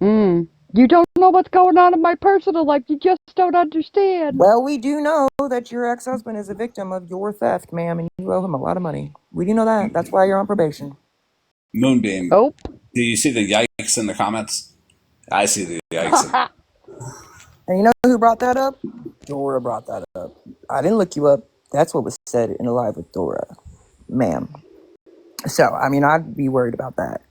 You don't know what's going on in my personal life. You just don't understand. Well, we do know that your ex-husband is a victim of your theft, ma'am, and you owe him a lot of money. We do know that. That's why you're on probation. Moonbeam. Oh. Do you see the yikes in the comments? I see the yikes. And you know who brought that up? Dora brought that up. I didn't look you up. That's what was said in a live with Dora, ma'am. So, I mean, I'd be worried about that.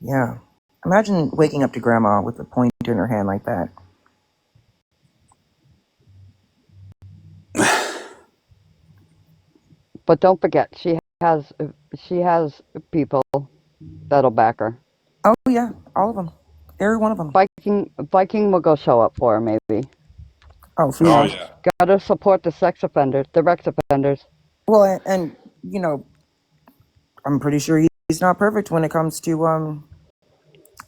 Yeah. Imagine waking up to grandma with a pointer in her hand like that. But don't forget, she has people that'll back her. Oh, yeah. All of them. Every one of them. Viking will go show up for her, maybe. Oh, for Oh, sure. yeah. Gotta support the Rex offenders. Well, and, you know, I'm pretty sure he's not perfect when it comes to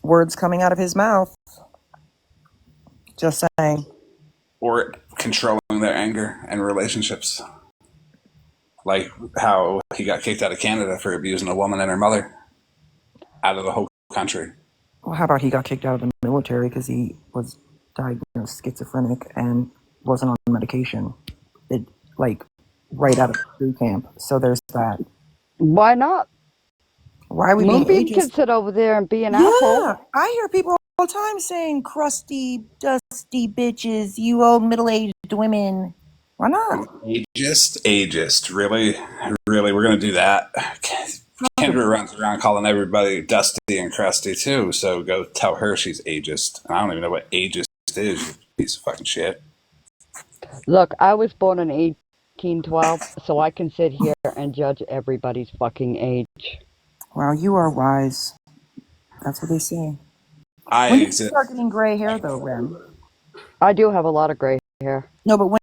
words coming out of his mouth. Just saying. Or controlling their anger and relationships. Like how he got kicked out of Canada for abusing a woman and her mother out of the whole country. Well, how about he got kicked out of the military because he was diagnosed schizophrenic and wasn't on medication? Right out of boot camp. So there's that. Why not? Why are we being Moonbeam can ageist? sit over there and be an Yeah, asshole. I hear people all the time saying, "Crusty, dusty bitches, you old middle-aged women." Why not? Ageist. Really? We're going to do that? Kendra runs around calling everybody dusty and crusty too, so go tell her she's ageist. I don't even know what ageist is, you piece of fucking shit. Look, I was born in 1812, so I can sit here and judge everybody's fucking age. Wow, you are wise. That's what they say. I When did you exist. start getting gray hair, though, Rem? I do have a lot of gray hair. No, but when